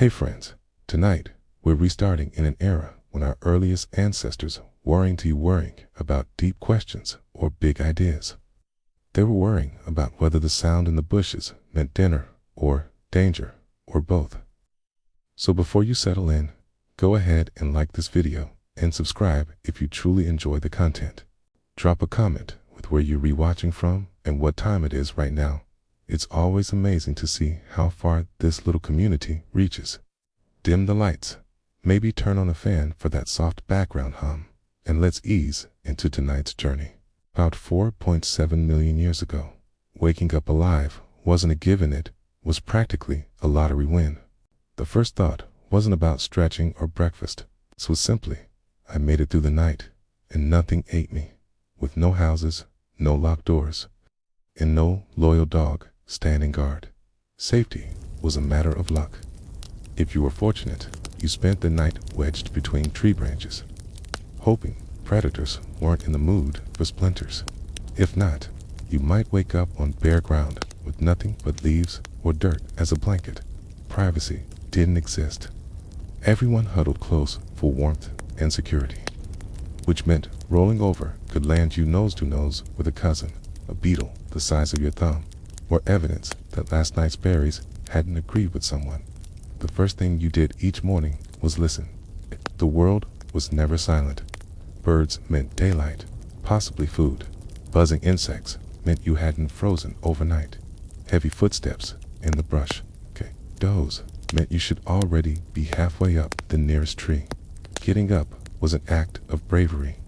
Hey friends, tonight we're restarting in an era when our earliest ancestors weren't worrying about deep questions or big ideas. They were worrying about whether the sound in the bushes meant dinner or danger or both. So before you settle in, go ahead and like this video and subscribe if you truly enjoy the content. Drop a comment with where you're rewatching from and what time it is right now. It's always amazing to see how far this little community reaches. Dim the lights, maybe turn on a fan for that soft background hum, and let's ease into tonight's journey. About 4.7 million years ago, waking up alive wasn't a given, it was practically a lottery win. The first thought wasn't about stretching or breakfast. It was simply, I made it through the night, and nothing ate me, with no houses, no locked doors, and no loyal dog standing guard. Safety was a matter of luck. If you were fortunate, you spent the night wedged between tree branches, hoping predators weren't in the mood for splinters. If not, you might wake up on bare ground with nothing but leaves or dirt as a blanket. Privacy didn't exist. Everyone huddled close for warmth and security, which meant rolling over could land you nose to nose with a cousin, a beetle the size of your thumb, or evidence that last night's berries hadn't agreed with someone. The first thing you did each morning was listen. The world was never silent. Birds meant daylight, possibly food. Buzzing insects meant you hadn't frozen overnight. Heavy footsteps in the brush, doze, meant you should already be halfway up the nearest tree. Getting up was an act of bravery.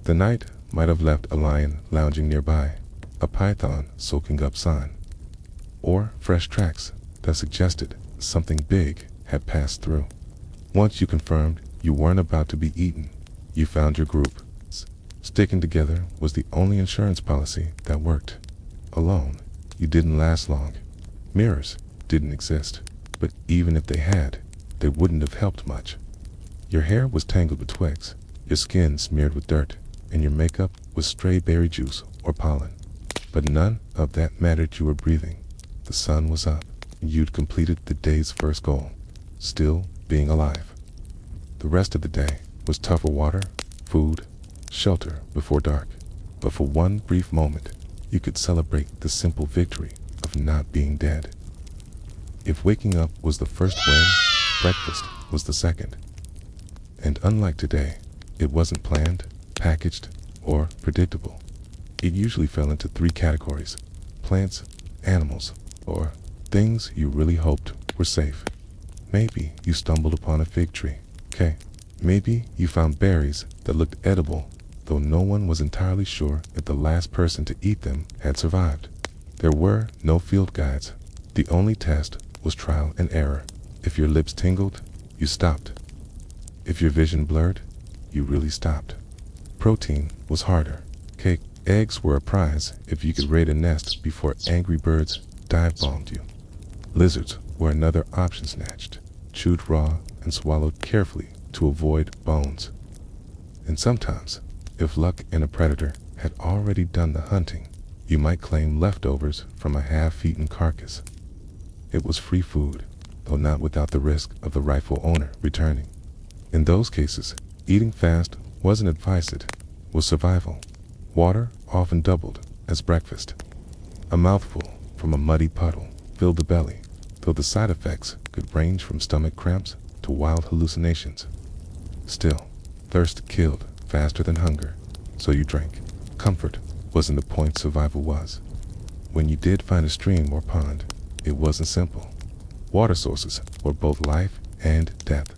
The night might have left a lion lounging nearby, a python soaking up sun, or fresh tracks that suggested something big had passed through. Once you confirmed you weren't about to be eaten, you found your group. Sticking together was the only insurance policy that worked. Alone, you didn't last long. Mirrors didn't exist, but even if they had, they wouldn't have helped much. Your hair was tangled with twigs, your skin smeared with dirt, and your makeup was stray berry juice or pollen. But none of that mattered. You were breathing. The sun was up, and you'd completed the day's first goal, still being alive. The rest of the day was tougher water, food, shelter before dark. But for one brief moment, you could celebrate the simple victory of not being dead. If waking up was the first win, breakfast was the second. And unlike today, it wasn't planned, packaged, or predictable. It usually fell into three categories: plants, animals, or things you really hoped were safe. Maybe you stumbled upon a fig tree. Maybe you found berries that looked edible, though no one was entirely sure if the last person to eat them had survived. There were no field guides. The only test was trial and error. If your lips tingled, you stopped. If your vision blurred, you really stopped. Protein was harder. Eggs were a prize if you could raid a nest before angry birds dive-bombed you. Lizards were another option snatched, chewed raw and swallowed carefully to avoid bones. And sometimes, if luck and a predator had already done the hunting, you might claim leftovers from a half-eaten carcass. It was free food, though not without the risk of the rightful owner returning. In those cases, eating fast wasn't advice, it was survival. Water often doubled as breakfast. A mouthful from a muddy puddle filled the belly, though the side effects could range from stomach cramps to wild hallucinations. Still, thirst killed faster than hunger, so you drank. Comfort wasn't the point, survival was. When you did find a stream or pond, it wasn't simple. Water sources were both life and death.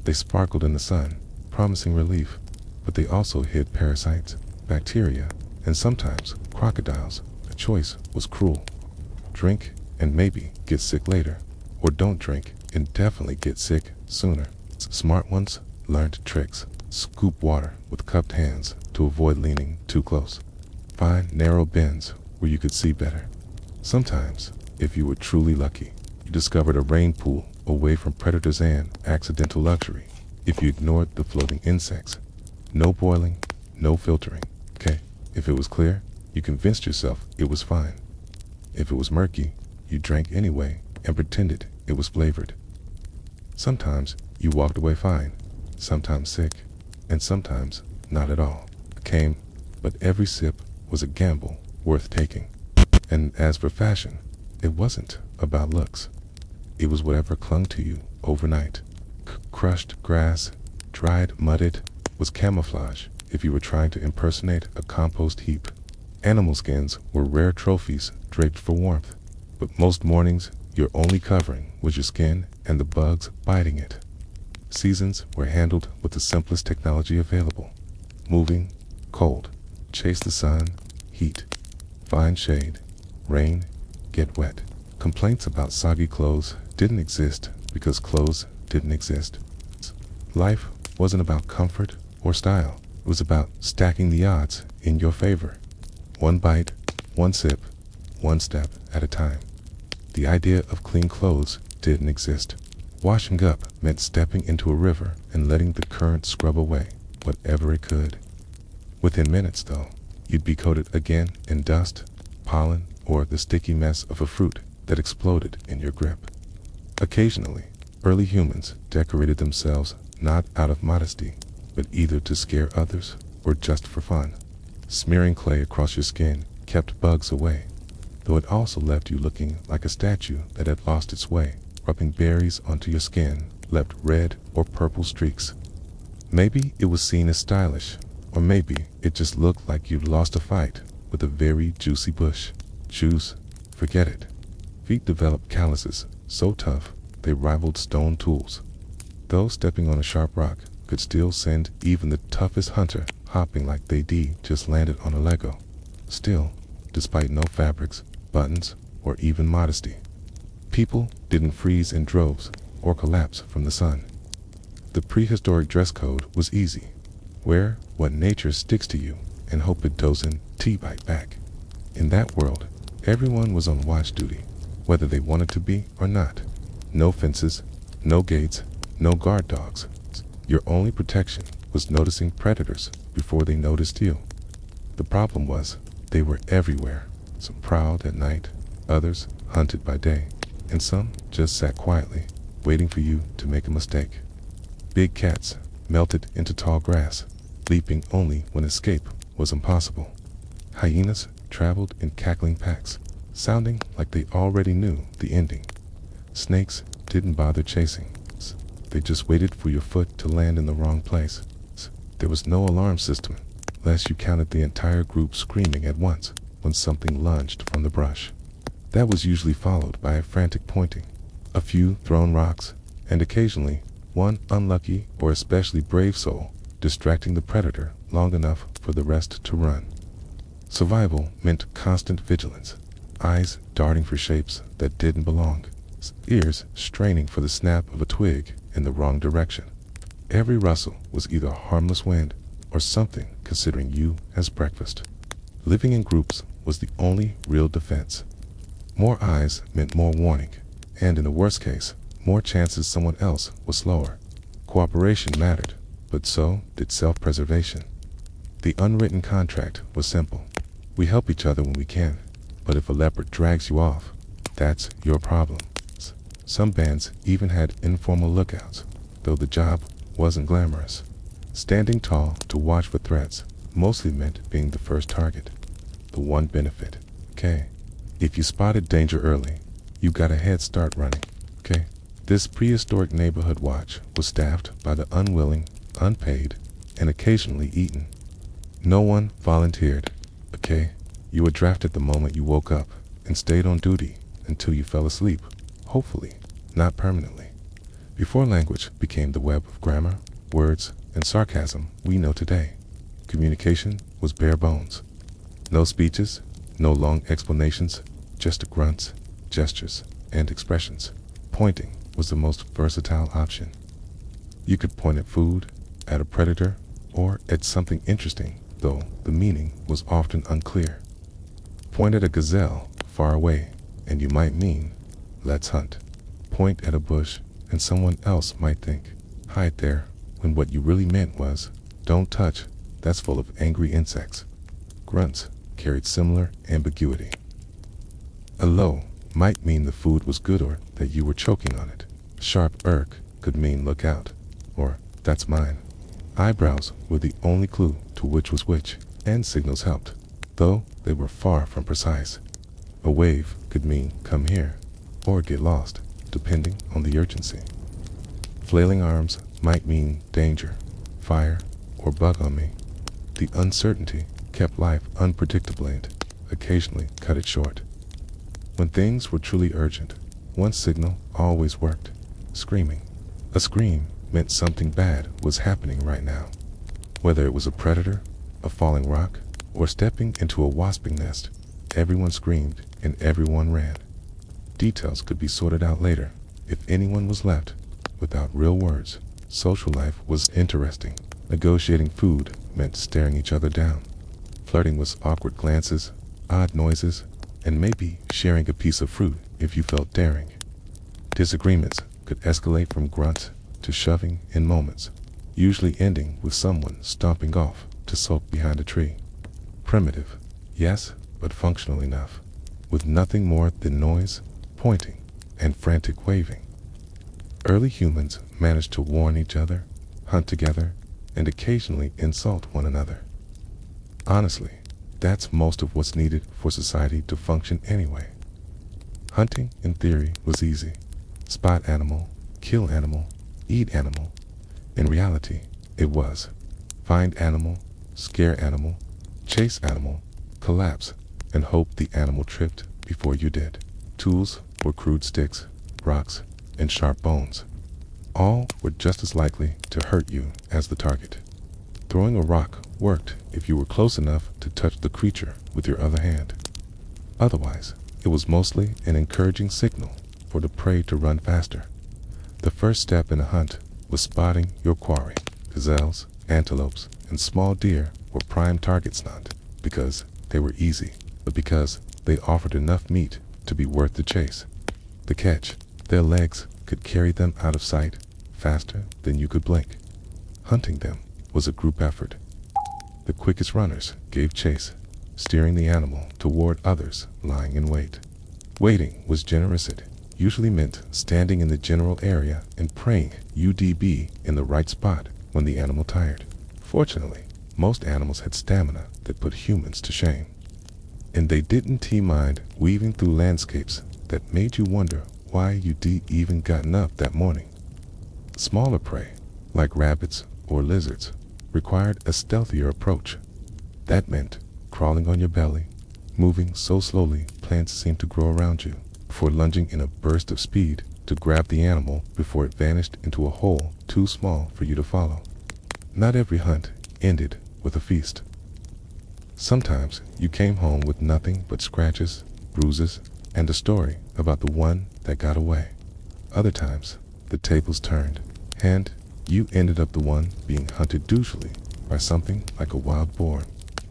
They sparkled in the sun, promising relief, but they also hid parasites, bacteria, and sometimes crocodiles. The choice was cruel. Drink and maybe get sick later, or don't drink and definitely get sick sooner. Smart ones learned tricks. Scoop water with cupped hands to avoid leaning too close. Find narrow bends where you could see better. Sometimes, if you were truly lucky, you discovered a rain pool away from predators and accidental luxury. If you ignored the floating insects, no boiling, no filtering. If it was clear, you convinced yourself it was fine. If it was murky, you drank anyway and pretended it was flavored. Sometimes you walked away fine, sometimes sick, and sometimes not at all. Came, but every sip was a gamble worth taking. And as for fashion, it wasn't about looks. It was whatever clung to you overnight. Crushed grass, dried, mudded, was camouflage if you were trying to impersonate a compost heap. Animal skins were rare trophies draped for warmth, but most mornings your only covering was your skin and the bugs biting it. Seasons were handled with the simplest technology available. Moving, cold, chase the sun, heat, find shade, rain, get wet. Complaints about soggy clothes didn't exist because clothes didn't exist. Life wasn't about comfort or style. It was about stacking the odds in your favor. One bite, one sip, one step at a time. The idea of clean clothes didn't exist. Washing up meant stepping into a river and letting the current scrub away whatever it could. Within minutes, though, you'd be coated again in dust, pollen, or the sticky mess of a fruit that exploded in your grip. Occasionally, early humans decorated themselves not out of modesty, but either to scare others or just for fun. Smearing clay across your skin kept bugs away, though it also left you looking like a statue that had lost its way. Rubbing berries onto your skin left red or purple streaks. Maybe it was seen as stylish, or maybe it just looked like you'd lost a fight with a very juicy bush. Shoes, forget it. Feet developed calluses so tough they rivaled stone tools. Though stepping on a sharp rock could still send even the toughest hunter hopping like they'd just landed on a Lego. Still, despite no fabrics, buttons, or even modesty, people didn't freeze in droves or collapse from the sun. The prehistoric dress code was easy. Wear what nature sticks to you and hope it doesn't bite back. In that world, everyone was on watch duty, whether they wanted to be or not. No fences, no gates, no guard dogs. Your only protection was noticing predators before they noticed you. The problem was, they were everywhere. Some prowled at night, others hunted by day, and some just sat quietly, waiting for you to make a mistake. Big cats melted into tall grass, leaping only when escape was impossible. Hyenas traveled in cackling packs, sounding like they already knew the ending. Snakes didn't bother chasing. They just waited for your foot to land in the wrong place. There was no alarm system, lest you counted the entire group screaming at once when something lunged from the brush. That was usually followed by a frantic pointing, a few thrown rocks, and occasionally one unlucky or especially brave soul distracting the predator long enough for the rest to run. Survival meant constant vigilance, eyes darting for shapes that didn't belong, ears straining for the snap of a twig in the wrong direction. Every rustle was either a harmless wind or something considering you as breakfast. Living in groups was the only real defense. More eyes meant more warning, and in the worst case, more chances someone else was slower. Cooperation mattered, but so did self-preservation. The unwritten contract was simple. We help each other when we can, but if a leopard drags you off, that's your problem. Some bands even had informal lookouts, though the job wasn't glamorous. Standing tall to watch for threats mostly meant being the first target. The one benefit, okay? If you spotted danger early, you got a head start running, okay? This prehistoric neighborhood watch was staffed by the unwilling, unpaid, and occasionally eaten. No one volunteered, okay? You were drafted the moment you woke up and stayed on duty until you fell asleep, hopefully, not permanently. Before language became the web of grammar, words, and sarcasm we know today, communication was bare bones. No speeches, no long explanations, just grunts, gestures, and expressions. Pointing was the most versatile option. You could point at food, at a predator, or at something interesting, though the meaning was often unclear. Point at a gazelle far away, and you might mean, let's hunt. Point at a bush, and someone else might think, hide there, when what you really meant was, don't touch, that's full of angry insects. Grunts carried similar ambiguity. A low might mean the food was good or that you were choking on it. Sharp irk could mean look out, or that's mine. Eyebrows were the only clue to which was which, and signals helped, though they were far from precise. A wave could mean come here, or get lost, depending on the urgency. Flailing arms might mean danger, fire, or bug on me. The uncertainty kept life unpredictable and occasionally cut it short. When things were truly urgent, one signal always worked: screaming. A scream meant something bad was happening right now. Whether it was a predator, a falling rock, or stepping into a wasping nest, everyone screamed and everyone ran. Details could be sorted out later. If anyone was left without real words, social life was interesting. Negotiating food meant staring each other down. Flirting was awkward glances, odd noises, and maybe sharing a piece of fruit if you felt daring. Disagreements could escalate from grunts to shoving in moments, usually ending with someone stomping off to sulk behind a tree. Primitive, yes, but functional enough, with nothing more than noise, pointing, and frantic waving. Early humans managed to warn each other, hunt together, and occasionally insult one another. Honestly, that's most of what's needed for society to function anyway. Hunting, in theory, was easy. Spot animal, kill animal, eat animal. In reality, it was find animal, scare animal, chase animal, collapse, and hope the animal tripped before you did. Tools were crude sticks, rocks, and sharp bones. All were just as likely to hurt you as the target. Throwing a rock worked if you were close enough to touch the creature with your other hand. Otherwise, it was mostly an encouraging signal for the prey to run faster. The first step in a hunt was spotting your quarry. Gazelles, antelopes, and small deer were prime targets, not because they were easy, but because they offered enough meat to be worth the chase. The catch: their legs could carry them out of sight faster than you could blink. Hunting them was a group effort. The quickest runners gave chase, steering the animal toward others lying in wait. Waiting was generous. It usually meant standing in the general area and praying you'd be in the right spot when the animal tired. Fortunately, most animals had stamina that put humans to shame. And they didn't mind weaving through landscapes that made you wonder why you'd even gotten up that morning. Smaller prey, like rabbits or lizards, required a stealthier approach. That meant crawling on your belly, moving so slowly plants seemed to grow around you, before lunging in a burst of speed to grab the animal before it vanished into a hole too small for you to follow. Not every hunt ended with a feast. Sometimes you came home with nothing but scratches, bruises, and a story about the one that got away. Other times, the tables turned, and you ended up the one being hunted usually by something like a wild boar,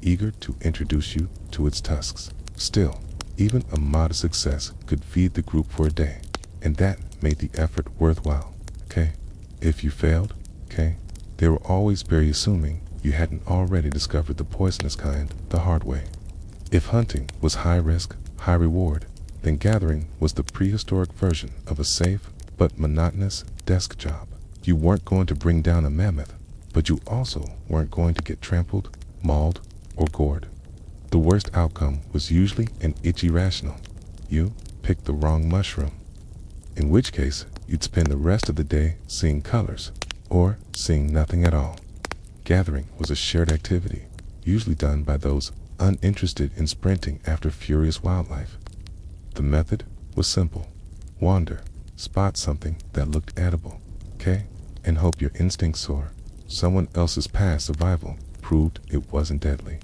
eager to introduce you to its tusks. Still, even a modest success could feed the group for a day, and that made the effort worthwhile. Okay? If you failed, okay, they were always very assuming you hadn't already discovered the poisonous kind the hard way. If hunting was high risk, high reward, then gathering was the prehistoric version of a safe but monotonous desk job. You weren't going to bring down a mammoth, but you also weren't going to get trampled, mauled, or gored. The worst outcome was usually an itchy rational. You picked the wrong mushroom, in which case you'd spend the rest of the day seeing colors, or seeing nothing at all. Gathering was a shared activity, usually done by those uninterested in sprinting after furious wildlife. The method was simple. Wander, spot something that looked edible, okay, and hope your instincts soar. Someone else's past survival proved it wasn't deadly.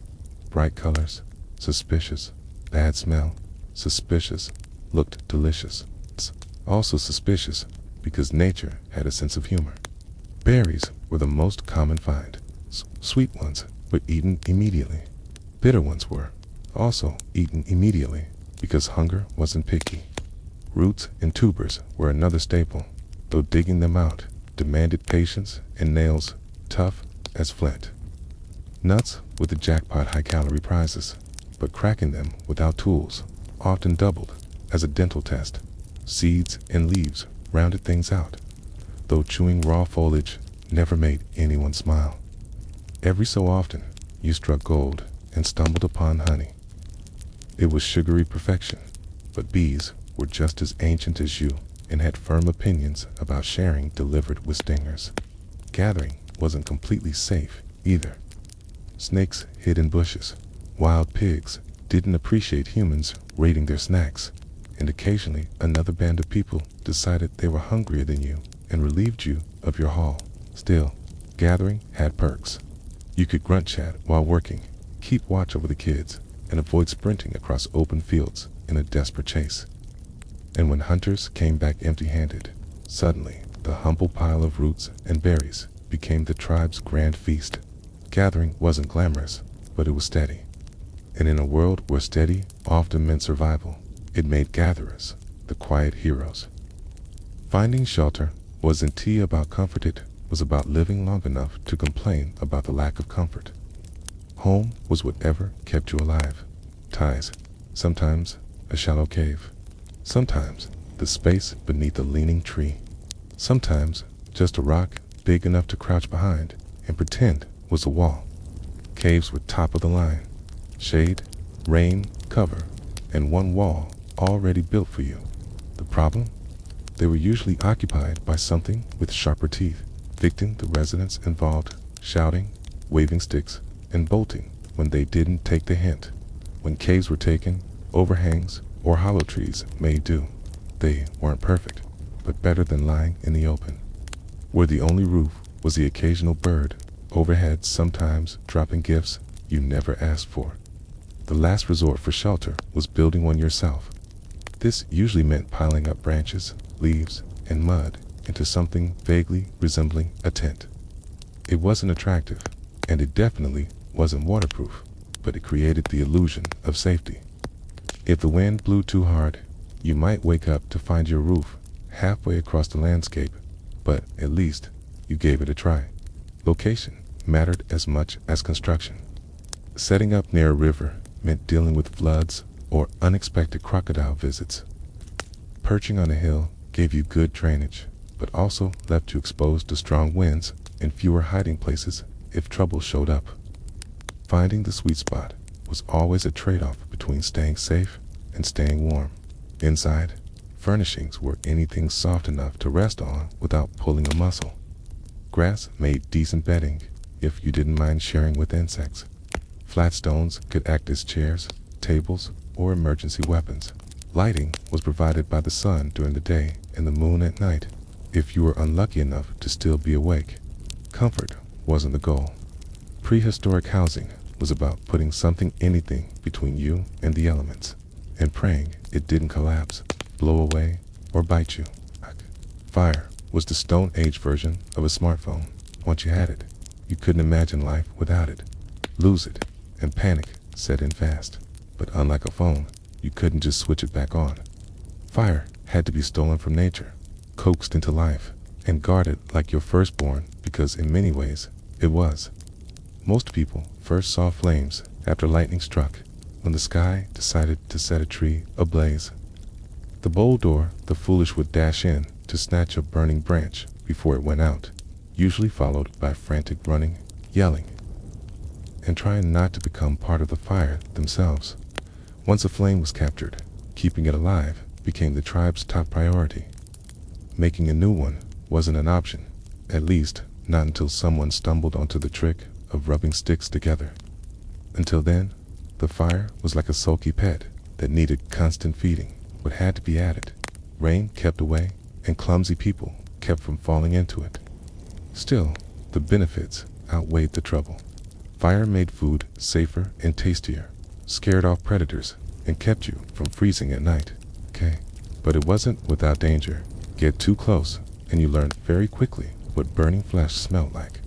Bright colors, suspicious. Bad smell, suspicious. Looked delicious. Also suspicious because nature had a sense of humor. Berries were the most common find. Sweet ones were eaten immediately. Bitter ones were also eaten immediately because hunger wasn't picky. Roots and tubers were another staple, though digging them out demanded patience and nails tough as flint. Nuts were the jackpot high-calorie prizes, but cracking them without tools often doubled as a dental test. Seeds and leaves rounded things out. though chewing raw foliage never made anyone smile. Every so often, you struck gold and stumbled upon honey. It was sugary perfection, but bees were just as ancient as you and had firm opinions about sharing delivered with stingers. Gathering wasn't completely safe either. Snakes hid in bushes. Wild pigs didn't appreciate humans raiding their snacks, and occasionally another band of people decided they were hungrier than you and relieved you of your haul. Still, gathering had perks. You could grunt chat while working, keep watch over the kids, and avoid sprinting across open fields in a desperate chase. And when hunters came back empty-handed, suddenly the humble pile of roots and berries became the tribe's grand feast. Gathering wasn't glamorous, but it was steady. And in a world where steady often meant survival, it made gatherers the quiet heroes. Finding shelter wasn't about comfort, it was about living long enough to complain about the lack of comfort. Home was whatever kept you alive. Ties, sometimes a shallow cave, sometimes the space beneath a leaning tree, sometimes just a rock big enough to crouch behind and pretend was a wall. Caves were top of the line. Shade, rain, cover, and one wall already built for you. The problem? They were usually occupied by something with sharper teeth, evicting the residents involved, shouting, waving sticks, and bolting when they didn't take the hint. When caves were taken, overhangs or hollow trees made do. They weren't perfect, but better than lying in the open, where the only roof was the occasional bird overhead, sometimes dropping gifts you never asked for. The last resort for shelter was building one yourself. This usually meant piling up branches, leaves, and mud into something vaguely resembling a tent. It wasn't attractive, and it definitely wasn't waterproof, but it created the illusion of safety. If the wind blew too hard, you might wake up to find your roof halfway across the landscape, but at least you gave it a try. Location mattered as much as construction. Setting up near a river meant dealing with floods or unexpected crocodile visits. Perching on a hill gave you good drainage, but also left you exposed to strong winds and fewer hiding places if trouble showed up. Finding the sweet spot was always a trade-off between staying safe and staying warm. Inside, furnishings were anything soft enough to rest on without pulling a muscle. Grass made decent bedding if you didn't mind sharing with insects. Flat stones could act as chairs, tables, or emergency weapons. Lighting was provided by the sun during the day and the moon at night, if you were unlucky enough to still be awake. Comfort wasn't the goal. Prehistoric housing was about putting anything between you and the elements, and praying it didn't collapse, blow away, or bite you. Fire was the Stone Age version of a smartphone. Once you had it, you couldn't imagine life without it. Lose it, and panic set in fast. But unlike a phone, you couldn't just switch it back on. Fire had to be stolen from nature, coaxed into life, and guarded like your firstborn, because in many ways, it was. Most people first saw flames after lightning struck, when the sky decided to set a tree ablaze. The bold or the foolish would dash in to snatch a burning branch before it went out, usually followed by frantic running, yelling, and trying not to become part of the fire themselves. Once a flame was captured, keeping it alive became the tribe's top priority. Making a new one wasn't an option, at least not until someone stumbled onto the trick of rubbing sticks together. Until then, the fire was like a sulky pet that needed constant feeding, but had to be added. Rain kept away, and clumsy people kept from falling into it. Still, the benefits outweighed the trouble. Fire made food safer and tastier, scared off predators, and kept you from freezing at night. But it wasn't without danger. Get too close, and you learned very quickly what burning flesh smelled like.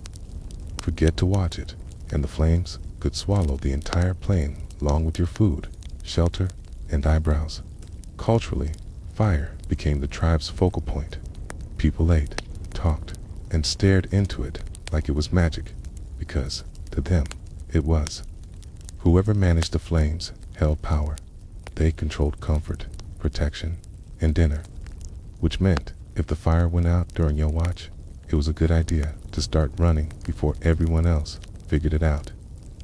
Forget to watch it, and the flames could swallow the entire plain along with your food, shelter, and eyebrows. Culturally, fire became the tribe's focal point. People ate, talked, and stared into it like it was magic, because, to them, it was. Whoever managed the flames held power. They controlled comfort, protection, and dinner, which meant if the fire went out during your watch, it was a good idea to start running before everyone else figured it out.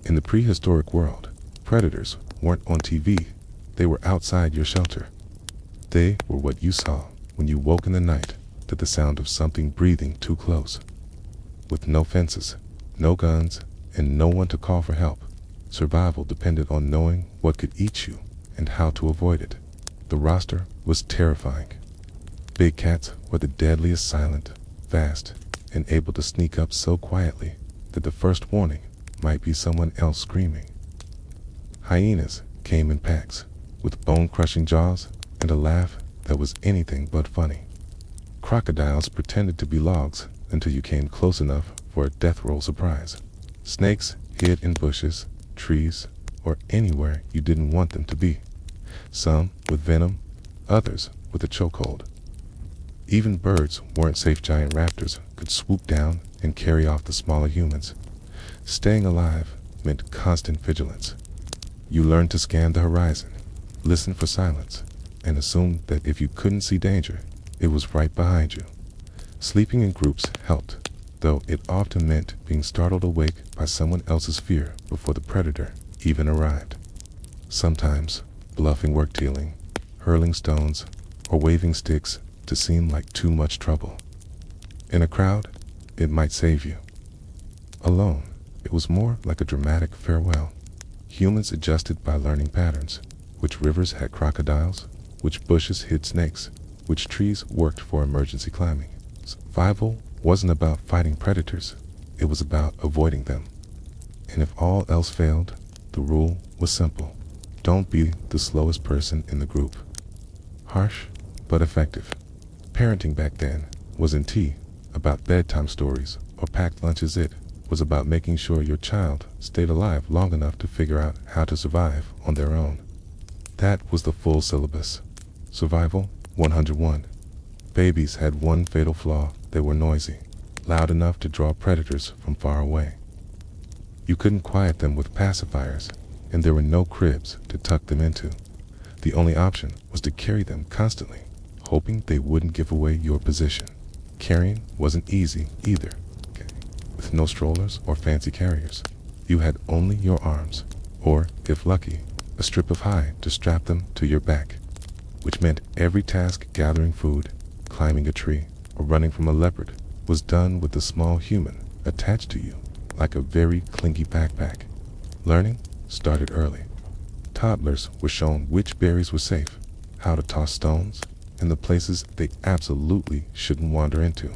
In the prehistoric world, predators weren't on TV, they were outside your shelter. They were what you saw when you woke in the night to the sound of something breathing too close. With no fences, no guns, and no one to call for help, survival depended on knowing what could eat you and how to avoid it. The roster was terrifying. Big cats were the deadliest, silent, fast, and able to sneak up so quietly that the first warning might be someone else screaming. Hyenas came in packs, with bone-crushing jaws and a laugh that was anything but funny. Crocodiles pretended to be logs until you came close enough for a death roll surprise. Snakes hid in bushes, trees, or anywhere you didn't want them to be. Some with venom, others with a chokehold. Even birds weren't safe. Giant raptors could swoop down and carry off the smaller humans. Staying alive meant constant vigilance. You learned to scan the horizon, listen for silence, and assume that if you couldn't see danger, it was right behind you. Sleeping in groups helped, though it often meant being startled awake by someone else's fear before the predator even arrived. Sometimes, bluffing worked, healing, hurling stones, or waving sticks to seem like too much trouble. In a crowd, it might save you. Alone, it was more like a dramatic farewell. Humans adjusted by learning patterns. Which rivers had crocodiles, which bushes hid snakes, which trees worked for emergency climbing. Survival wasn't about fighting predators, it was about avoiding them. And if all else failed, the rule was simple. Don't be the slowest person in the group. Harsh, but effective. Parenting back then wasn't about bedtime stories or packed lunches. It was about making sure your child stayed alive long enough to figure out how to survive on their own. That was the full syllabus. Survival 101. Babies had one fatal flaw: they were noisy, loud enough to draw predators from far away. You couldn't quiet them with pacifiers, and there were no cribs to tuck them into. The only option was to carry them constantly, hoping they wouldn't give away your position. Carrying wasn't easy either. With no strollers or fancy carriers, you had only your arms, or, if lucky, a strip of hide to strap them to your back, which meant every task, gathering food, climbing a tree, or running from a leopard, was done with a small human attached to you, like a very clingy backpack. Learning started early. Toddlers were shown which berries were safe, how to toss stones, and the places they absolutely shouldn't wander into.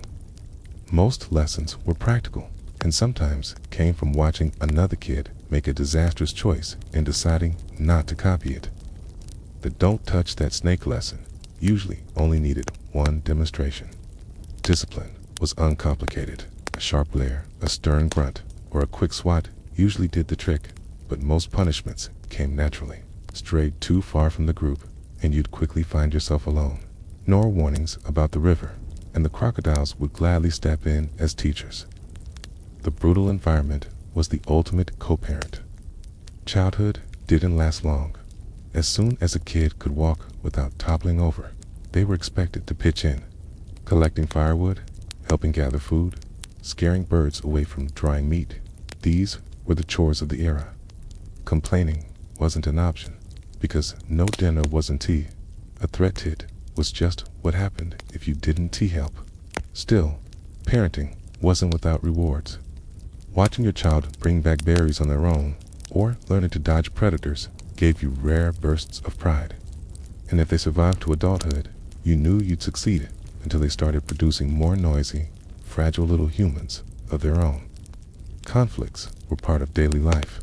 Most lessons were practical, and sometimes came from watching another kid make a disastrous choice and deciding not to copy it. The "don't touch that snake" lesson usually only needed one demonstration. Discipline was uncomplicated. A sharp glare, a stern grunt, or a quick swat usually did the trick, but most punishments came naturally. Strayed too far from the group, and you'd quickly find yourself alone. Nor warnings about the river, and the crocodiles would gladly step in as teachers. The brutal environment was the ultimate co-parent. Childhood didn't last long. As soon as a kid could walk without toppling over, they were expected to pitch in, collecting firewood, helping gather food, scaring birds away from drying meat. These were the chores of the era. Complaining wasn't an option, because no dinner wasn't tea. A threat tit was just what happened if you didn't tea help. Still, parenting wasn't without rewards. Watching your child bring back berries on their own, or learning to dodge predators, gave you rare bursts of pride. And if they survived to adulthood, you knew you'd succeeded until they started producing more noisy, fragile little humans of their own. Conflicts were part of daily life.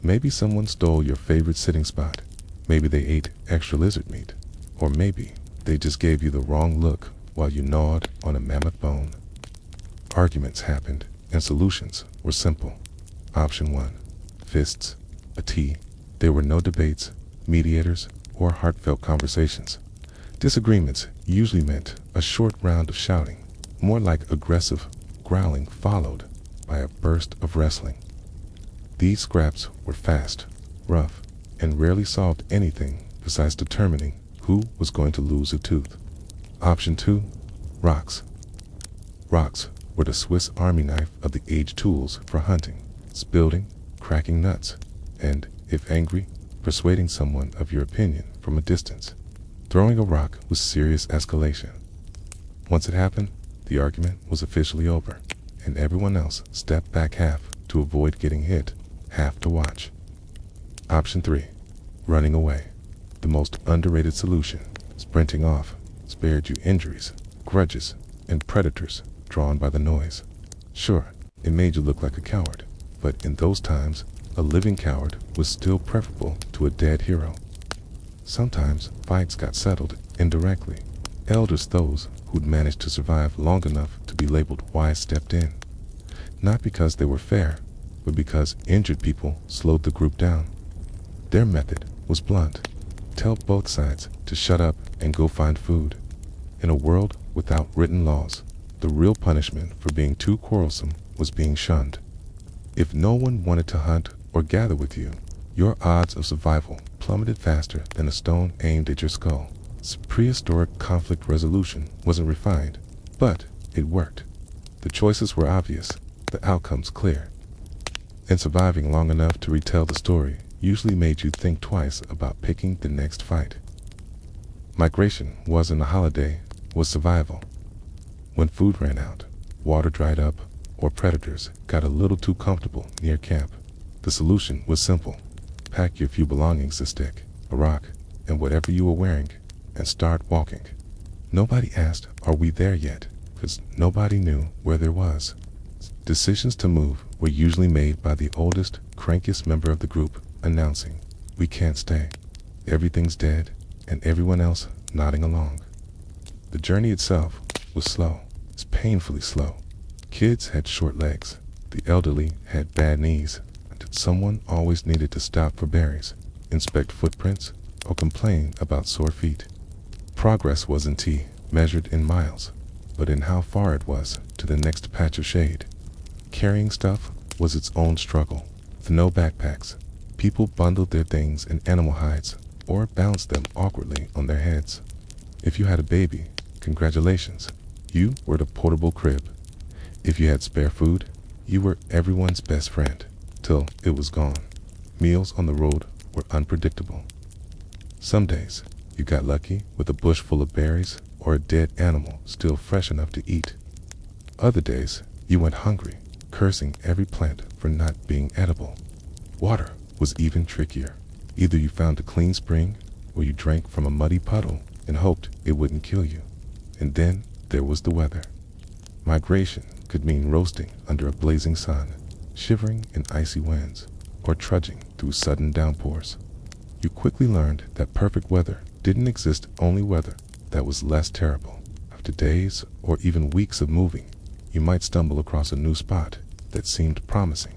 Maybe someone stole your favorite sitting spot. Maybe they ate extra lizard meat. Or maybe they just gave you the wrong look while you gnawed on a mammoth bone. Arguments happened, and solutions were simple. Option 1, fists, a tea. There were no debates, mediators, or heartfelt conversations. Disagreements usually meant a short round of shouting, more like aggressive growling followed by a burst of wrestling. These scraps were fast, rough, and rarely solved anything besides determining who was going to lose a tooth. Option 2, rocks. Rocks were the Swiss Army knife of the age tools for hunting, building, cracking nuts, and, if angry, persuading someone of your opinion from a distance. Throwing a rock was serious escalation. Once it happened, the argument was officially over, and everyone else stepped back half to avoid getting hit, half to watch. Option 3. Running away. The most underrated solution. Sprinting off spared you injuries, grudges, and predators drawn by the noise. Sure, it made you look like a coward, but in those times, a living coward was still preferable to a dead hero. Sometimes fights got settled indirectly. Elders, those who'd managed to survive long enough to be labeled wise, stepped in. Not because they were fair, but because injured people slowed the group down. Their method was blunt. Tell both sides to shut up and go find food. In a world without written laws, the real punishment for being too quarrelsome was being shunned. If no one wanted to hunt or gather with you, your odds of survival plummeted faster than a stone aimed at your skull. Prehistoric conflict resolution wasn't refined, but it worked. The choices were obvious, the outcomes clear. And surviving long enough to retell the story usually made you think twice about picking the next fight. Migration wasn't a holiday, was survival. When food ran out, water dried up, or predators got a little too comfortable near camp, the solution was simple. Pack your few belongings, a stick, a rock, and whatever you were wearing, and start walking. Nobody asked, "Are we there yet?" because nobody knew where there was. Decisions to move were usually made by the oldest, crankiest member of the group, announcing, "We can't stay. Everything's dead," and everyone else nodding along. The journey itself was slow. It's painfully slow. Kids had short legs. The elderly had bad knees. And someone always needed to stop for berries, inspect footprints, or complain about sore feet. Progress wasn't measured in miles, but in how far it was to the next patch of shade. Carrying stuff was its own struggle. With no backpacks, people bundled their things in animal hides or balanced them awkwardly on their heads. If you had a baby, congratulations, you were the portable crib. If you had spare food, you were everyone's best friend, till it was gone. Meals on the road were unpredictable. Some days, you got lucky with a bush full of berries or a dead animal still fresh enough to eat. Other days, you went hungry, cursing every plant for not being edible. Water was even trickier. Either you found a clean spring, or you drank from a muddy puddle and hoped it wouldn't kill you. And then there was the weather. Migration could mean roasting under a blazing sun, shivering in icy winds, or trudging through sudden downpours. You quickly learned that perfect weather didn't exist, only weather that was less terrible. After days or even weeks of moving, you might stumble across a new spot that seemed promising.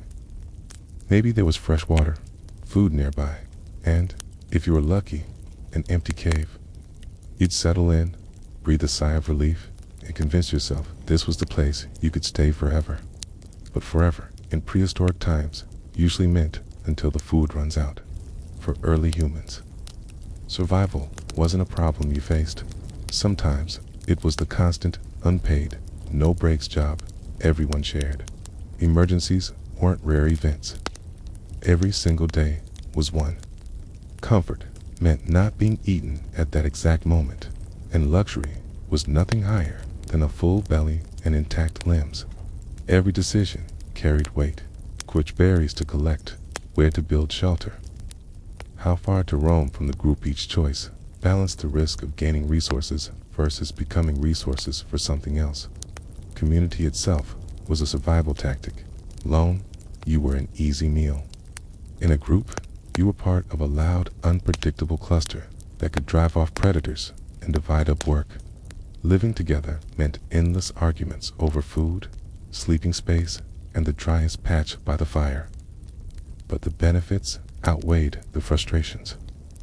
Maybe there was fresh water, food nearby, and, if you were lucky, an empty cave. You'd settle in, breathe a sigh of relief, and convince yourself this was the place you could stay forever. But forever, in prehistoric times, usually meant until the food runs out. For early humans, survival wasn't a problem you faced. Sometimes it was the constant, unpaid, no-breaks job everyone shared. Emergencies weren't rare events. Every single day was one. Comfort meant not being eaten at that exact moment, and luxury was nothing higher than a full belly and intact limbs. Every decision carried weight. Which berries to collect, where to build shelter, how far to roam from the group. Each choice balanced the risk of gaining resources versus becoming resources for something else. Community itself was a survival tactic. Alone, you were an easy meal. In a group, you were part of a loud, unpredictable cluster that could drive off predators and divide up work. Living together meant endless arguments over food, sleeping space, and the driest patch by the fire. But the benefits outweighed the frustrations.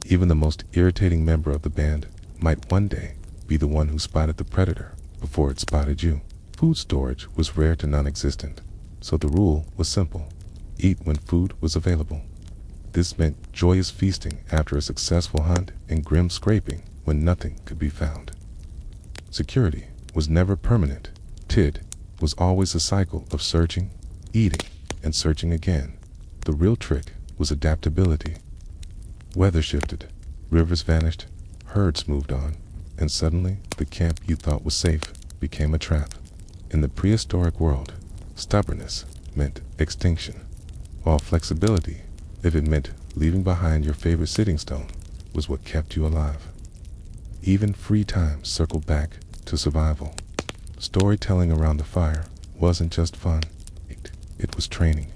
Even the most irritating member of the band might one day be the one who spotted the predator before it spotted you. Food storage was rare to non-existent, so the rule was simple: eat when food was available. This meant joyous feasting after a successful hunt and grim scraping when nothing could be found. Security was never permanent. TID was always a cycle of searching, eating, and searching again. The real trick was adaptability. Weather shifted, rivers vanished, herds moved on, and suddenly the camp you thought was safe became a trap. In the prehistoric world, stubbornness meant extinction, while flexibility, if it meant leaving behind your favorite sitting stone, was what kept you alive. Even free time circled back to survival. Storytelling around the fire wasn't just fun, it was training.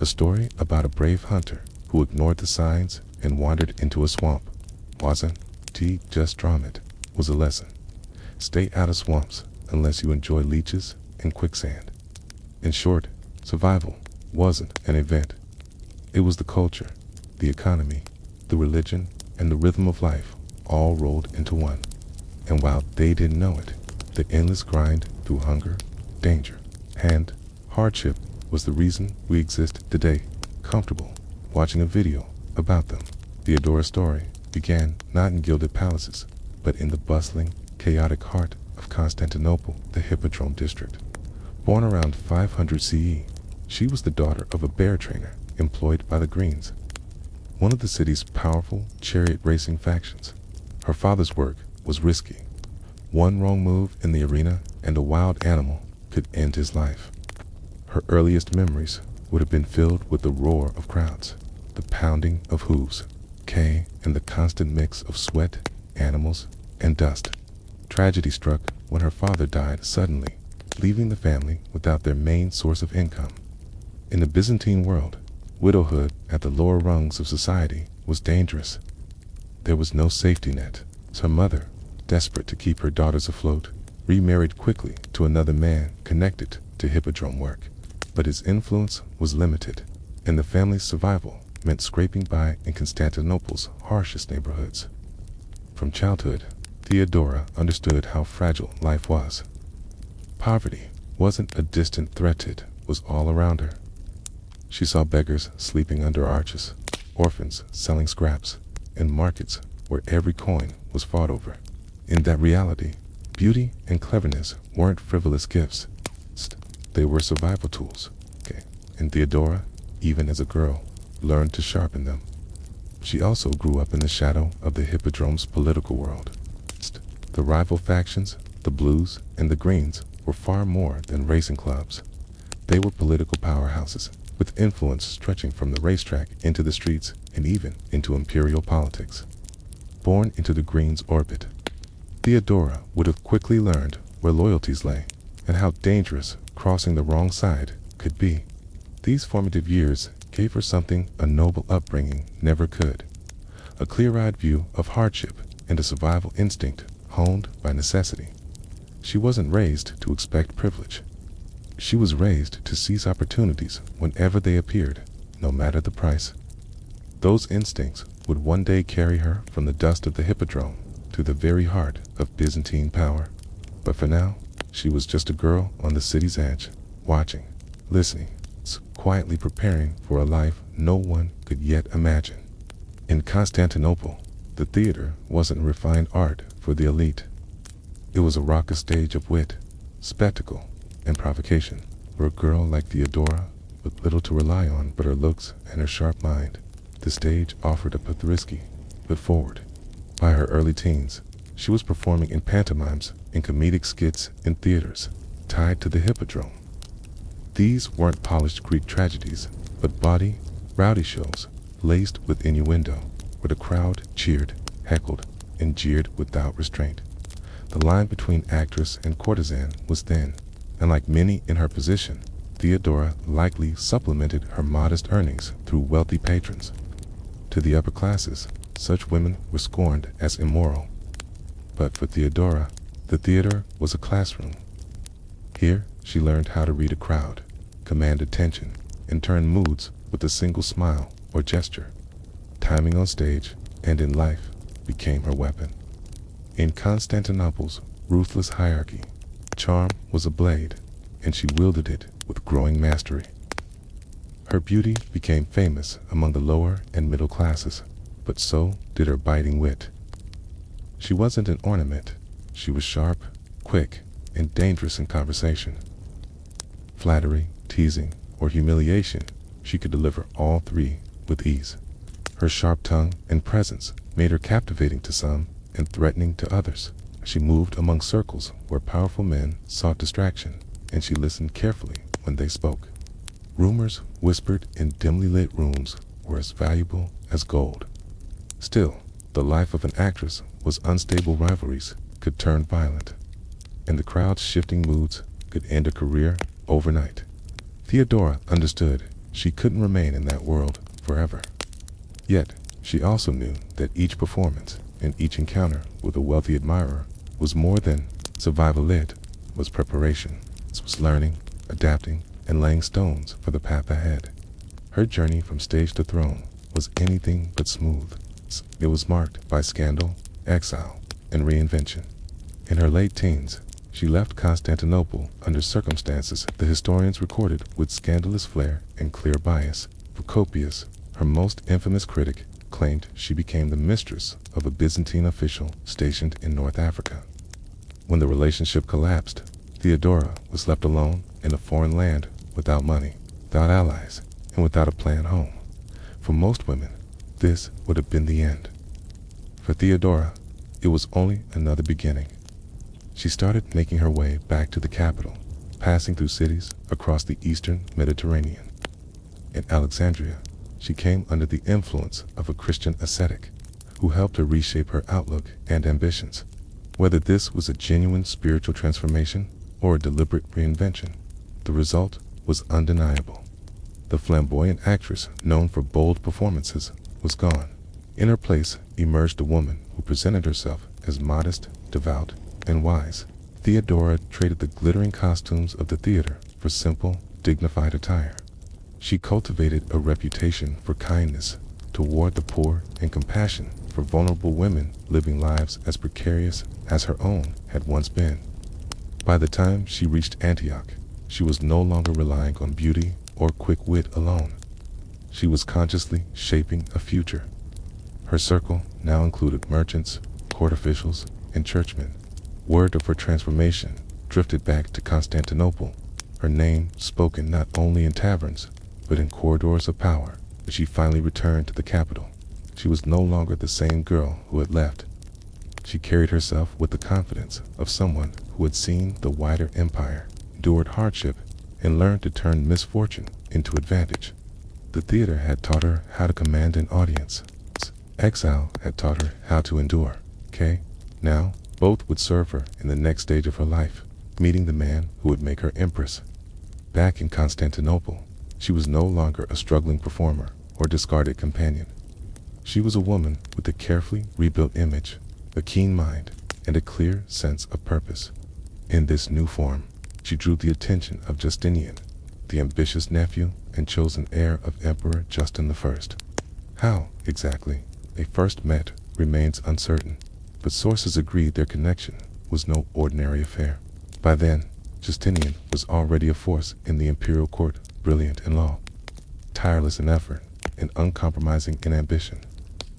A story about a brave hunter who ignored the signs and wandered into a swamp wasn't just drama, it was a lesson. Stay out of swamps unless you enjoy leeches and quicksand. In short, survival wasn't an event. It was the culture, the economy, the religion, and the rhythm of life all rolled into one. And while they didn't know it, the endless grind through hunger, danger, and hardship was the reason we exist today, comfortable watching a video about them. Theodora's story began not in gilded palaces, but in the bustling, chaotic heart of Constantinople, the Hippodrome district. Born around 500 CE, she was the daughter of a bear trainer employed by the Greens, one of the city's powerful chariot racing factions. Her father's work was risky. One wrong move in the arena and a wild animal could end his life. Her earliest memories would have been filled with the roar of crowds, the pounding of hooves, and the constant mix of sweat, animals, and dust. Tragedy struck when her father died suddenly, leaving the family without their main source of income. In the Byzantine world, widowhood at the lower rungs of society was dangerous. There was no safety net. Her mother, desperate to keep her daughters afloat, remarried quickly to another man connected to hippodrome work. But his influence was limited, and the family's survival meant scraping by in Constantinople's harshest neighborhoods. From childhood, Theodora understood how fragile life was. Poverty wasn't a distant threat, it was all around her. She saw beggars sleeping under arches, orphans selling scraps, and markets where every coin was fought over. In that reality, beauty and cleverness weren't frivolous gifts. They were survival tools. And Theodora, even as a girl, learned to sharpen them. She also grew up in the shadow of the Hippodrome's political world. The rival factions, the Blues and the Greens, were far more than racing clubs. They were political powerhouses, with influence stretching from the racetrack into the streets and even into imperial politics. Born into the Greens' orbit, Theodora would have quickly learned where loyalties lay and how dangerous crossing the wrong side could be. These formative years gave her something a noble upbringing never could: a clear-eyed view of hardship and a survival instinct honed by necessity. She wasn't raised to expect privilege. She was raised to seize opportunities whenever they appeared, no matter the price. Those instincts would one day carry her from the dust of the Hippodrome to the very heart of Byzantine power. But for now, she was just a girl on the city's edge, watching, listening, quietly preparing for a life no one could yet imagine. In Constantinople, the theater wasn't refined art for the elite. It was a raucous stage of wit, spectacle, and provocation, where a girl like Theodora, with little to rely on but her looks and her sharp mind, the stage offered up a risky but forward. By her early teens, she was performing in pantomimes and comedic skits in theaters tied to the Hippodrome. These weren't polished Greek tragedies, but bawdy, rowdy shows laced with innuendo, where the crowd cheered, heckled, and jeered without restraint. The line between actress and courtesan was thin, and like many in her position, Theodora likely supplemented her modest earnings through wealthy patrons. To the upper classes, such women were scorned as immoral. But for Theodora, the theater was a classroom. Here, she learned how to read a crowd, command attention, and turn moods with a single smile or gesture. Timing on stage and in life became her weapon. In Constantinople's ruthless hierarchy, charm was a blade, and she wielded it with growing mastery. Her beauty became famous among the lower and middle classes, but so did her biting wit. She wasn't an ornament. She was sharp, quick, and dangerous in conversation. flattery, teasing, or humiliation, she could deliver all three with ease. Her sharp tongue and presence made her captivating to some and threatening to others. She moved among circles where powerful men sought distraction, and she listened carefully when they spoke. Rumors whispered in dimly lit rooms were as valuable as gold. Still, the life of an actress was unstable. Rivalries could turn violent, and the crowd's shifting moods could end a career overnight. Theodora understood she couldn't remain in that world forever. Yet, she also knew that each performance and each encounter with a wealthy admirer was more than survival. It was preparation. It was learning, adapting, and laying stones for the path ahead. Her journey from stage to throne was anything but smooth. It was marked by scandal, exile, and reinvention. In her late teens, she left Constantinople under circumstances the historians recorded with scandalous flair and clear bias. Procopius, her most infamous critic, claimed she became the mistress of a Byzantine official stationed in North Africa. When the relationship collapsed, Theodora was left alone in a foreign land without money, without allies, and without a planned home. For most women, this would have been the end. For Theodora, it was only another beginning. She started making her way back to the capital, passing through cities across the eastern Mediterranean. In Alexandria, she came under the influence of a Christian ascetic who helped her reshape her outlook and ambitions. Whether this was a genuine spiritual transformation or a deliberate reinvention, the result was undeniable. The flamboyant actress known for bold performances was gone. In her place emerged a woman who presented herself as modest, devout, and wise. Theodora traded the glittering costumes of the theater for simple, dignified attire. She cultivated a reputation for kindness toward the poor and compassion for vulnerable women living lives as precarious as her own had once been. By the time she reached Antioch, she was no longer relying on beauty or quick wit alone. She was consciously shaping a future. Her circle now included merchants, court officials, and churchmen. Word of her transformation drifted back to Constantinople, her name spoken not only in taverns, but in corridors of power. As she finally returned to the capital, she was no longer the same girl who had left. She carried herself with the confidence of someone who had seen the wider empire, endured hardship, and learned to turn misfortune into advantage. The theater had taught her how to command an audience. Exile had taught her how to endure. Now, both would serve her in the next stage of her life, meeting the man who would make her empress. Back in Constantinople, she was no longer a struggling performer or discarded companion. She was a woman with a carefully rebuilt image, a keen mind, and a clear sense of purpose. In this new form, she drew the attention of Justinian, the ambitious nephew and chosen heir of Emperor Justin I. How, exactly, they first met remains uncertain, but sources agreed their connection was no ordinary affair. By then, Justinian was already a force in the imperial court, brilliant in law, tireless in effort, and uncompromising in ambition.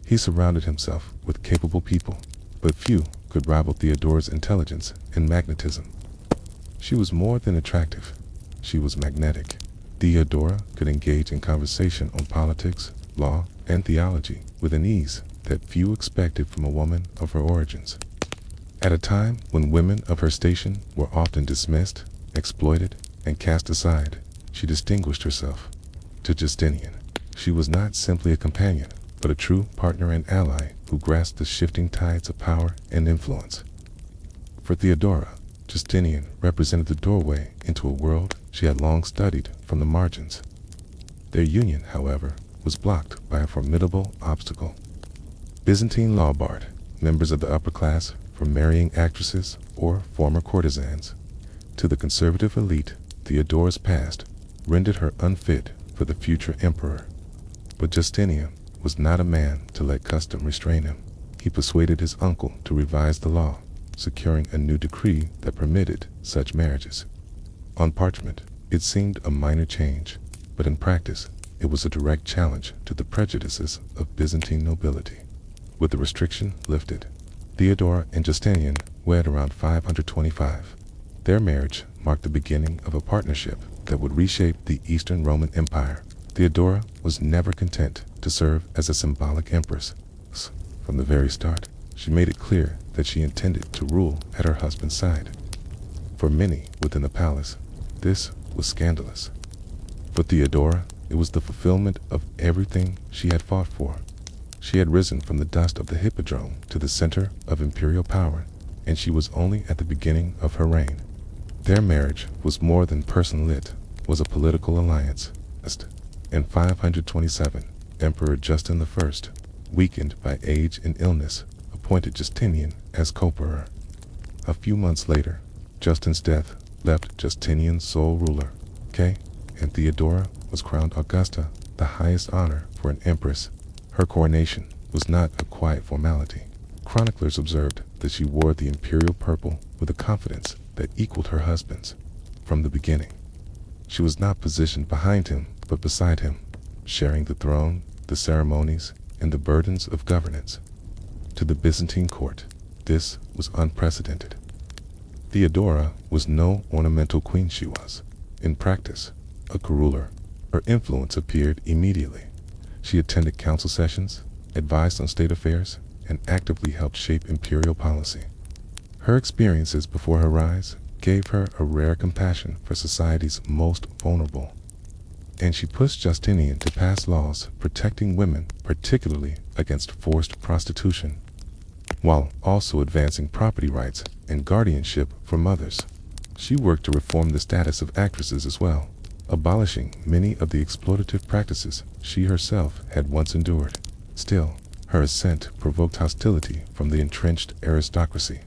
He surrounded himself with capable people, but few could rival Theodora's intelligence and magnetism. She was more than attractive, she was magnetic. Theodora could engage in conversation on politics, law, and theology with an ease that few expected from a woman of her origins. At a time when women of her station were often dismissed, exploited, and cast aside, she distinguished herself. To Justinian, she was not simply a companion, but a true partner and ally who grasped the shifting tides of power and influence. For Theodora, Justinian represented the doorway into a world she had long studied from the margins. Their union, however, was blocked by a formidable obstacle. Byzantine law barred members of the upper class from marrying actresses or former courtesans. To the conservative elite, Theodora's past rendered her unfit for the future emperor. But Justinian was not a man to let custom restrain him. He persuaded his uncle to revise the law, securing a new decree that permitted such marriages. On parchment, it seemed a minor change, but in practice, it was a direct challenge to the prejudices of Byzantine nobility. With the restriction lifted, Theodora and Justinian wed around 525. Their marriage marked the beginning of a partnership that would reshape the Eastern Roman Empire. Theodora was never content to serve as a symbolic empress. From the very start, she made it clear that she intended to rule at her husband's side. For many within the palace, this was scandalous. For Theodora, it was the fulfillment of everything she had fought for. She had risen from the dust of the hippodrome to the center of imperial power, and she was only at the beginning of her reign. Their marriage was more than personal, it was a political alliance. In 527, Emperor Justin I, weakened by age and illness, appointed Justinian as co-emperor. A few months later, Justin's death left Justinian sole ruler, and Theodora was crowned Augusta, the highest honor for an empress. Her coronation was not a quiet formality. Chroniclers observed that she wore the imperial purple with a confidence that equaled her husband's. From the beginning, she was not positioned behind him, but beside him, sharing the throne, the ceremonies, and the burdens of governance. To the Byzantine court, this was unprecedented. Theodora was no ornamental queen. She was, in practice, a co-ruler. Her influence appeared immediately. She attended council sessions, advised on state affairs, and actively helped shape imperial policy. Her experiences before her rise gave her a rare compassion for society's most vulnerable. And she pushed Justinian to pass laws protecting women, particularly against forced prostitution, while also advancing property rights and guardianship for mothers. She worked to reform the status of actresses as well, abolishing many of the exploitative practices she herself had once endured. Still, her ascent provoked hostility from the entrenched aristocracy.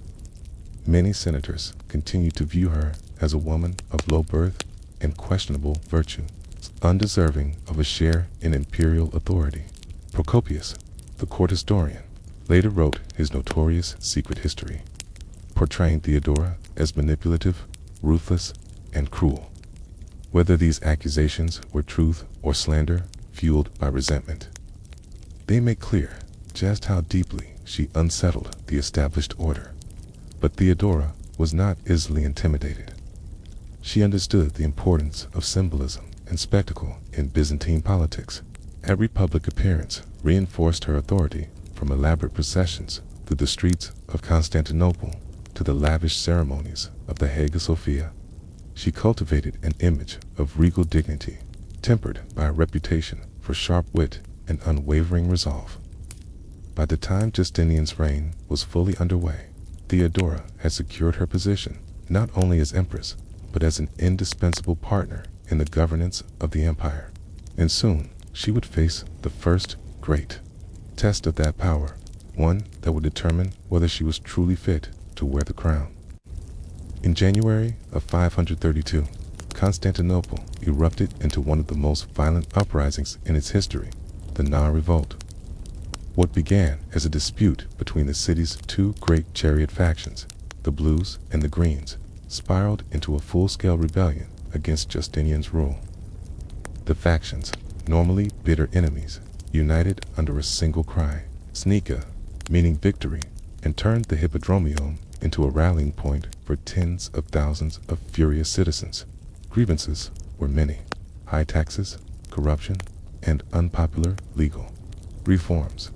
Many senators continued to view her as a woman of low birth and questionable virtue, undeserving of a share in imperial authority. Procopius, the court historian, later wrote his notorious secret history, portraying Theodora as manipulative, ruthless, and cruel. Whether these accusations were truth or slander fueled by resentment, they make clear just how deeply she unsettled the established order. But Theodora was not easily intimidated. She understood the importance of symbolism and spectacle in Byzantine politics. Every public appearance reinforced her authority, from elaborate processions through the streets of Constantinople to the lavish ceremonies of the Hagia Sophia. She cultivated an image of regal dignity, tempered by a reputation for sharp wit and unwavering resolve. By the time Justinian's reign was fully underway, Theodora had secured her position not only as empress, but as an indispensable partner in the governance of the empire. And soon, she would face the first great test of that power, one that would determine whether she was truly fit to wear the crown. In January of 532, Constantinople erupted into one of the most violent uprisings in its history, the Nar Revolt. What began as a dispute between the city's two great chariot factions, the Blues and the Greens, spiraled into a full-scale rebellion against Justinian's rule. The factions, normally bitter enemies, united under a single cry, Sneaka, meaning victory, and turned the Hippodromium into a rallying point for tens of thousands of furious citizens. Grievances were many: high taxes, corruption, and unpopular legal reforms.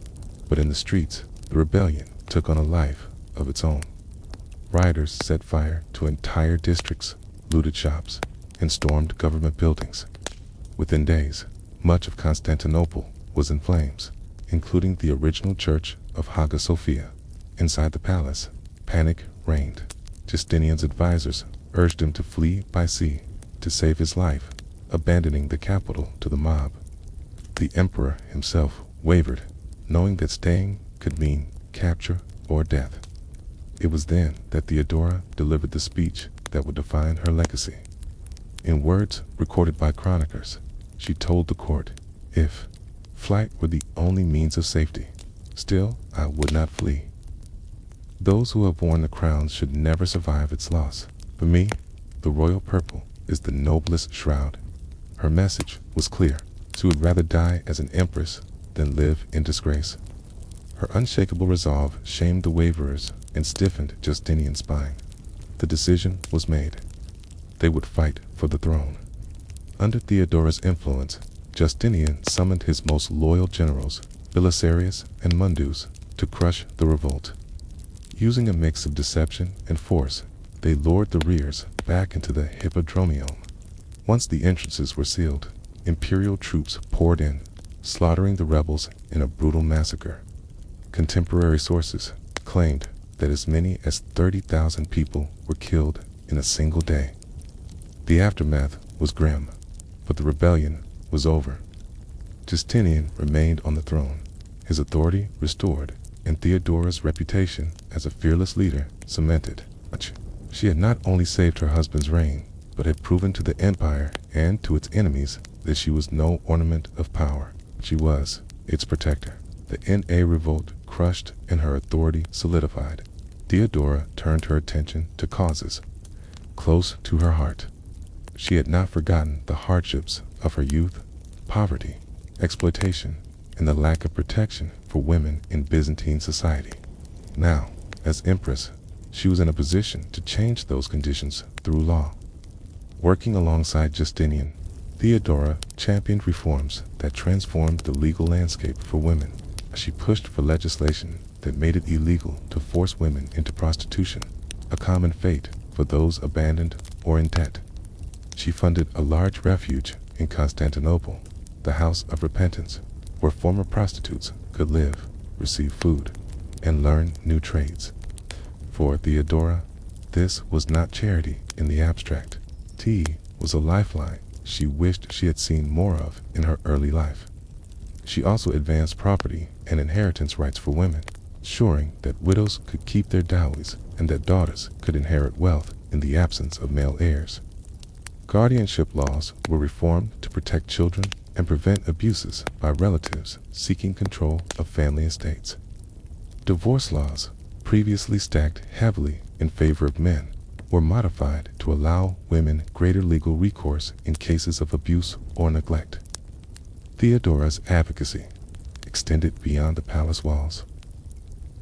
But in the streets, the rebellion took on a life of its own. Rioters set fire to entire districts, looted shops, and stormed government buildings. Within days, much of Constantinople was in flames, including the original church of Hagia Sophia. Inside the palace, panic reigned. Justinian's advisors urged him to flee by sea to save his life, abandoning the capital to the mob. The emperor himself wavered, knowing that staying could mean capture or death. It was then that Theodora delivered the speech that would define her legacy. In words recorded by chroniclers, she told the court, "If flight were the only means of safety, still I would not flee. Those who have worn the crown should never survive its loss. For me, the royal purple is the noblest shroud." Her message was clear. She would rather die as an empress than live in disgrace. Her unshakable resolve shamed the waverers and stiffened Justinian's spine. The decision was made. They would fight for the throne. Under Theodora's influence, Justinian summoned his most loyal generals, Belisarius and Mundus, to crush the revolt. Using a mix of deception and force, they lured the rears back into the Hippodromium. Once the entrances were sealed, imperial troops poured in, slaughtering the rebels in a brutal massacre. Contemporary sources claimed that as many as 30,000 people were killed in a single day. The aftermath was grim, but the rebellion was over. Justinian remained on the throne, his authority restored, and Theodora's reputation as a fearless leader cemented. She had not only saved her husband's reign, but had proven to the empire and to its enemies that she was no ornament of power. She was its protector. The NA revolt crushed and her authority solidified. Theodora turned her attention to causes close to her heart. She had not forgotten the hardships of her youth, poverty, exploitation, and the lack of protection for women in Byzantine society. Now, as empress, she was in a position to change those conditions through law. Working alongside Justinian, Theodora championed reforms that transformed the legal landscape for women. She pushed for legislation that made it illegal to force women into prostitution, a common fate for those abandoned or in debt. She funded a large refuge in Constantinople, the House of Repentance, where former prostitutes could live, receive food, and learn new trades. For Theodora, this was not charity in the abstract. Tea was a lifeline she wished she had seen more of in her early life. She also advanced property and inheritance rights for women, ensuring that widows could keep their dowries and that daughters could inherit wealth in the absence of male heirs. Guardianship laws were reformed to protect children and prevent abuses by relatives seeking control of family estates. Divorce laws, previously stacked heavily in favor of men, were modified to allow women greater legal recourse in cases of abuse or neglect. Theodora's advocacy extended beyond the palace walls.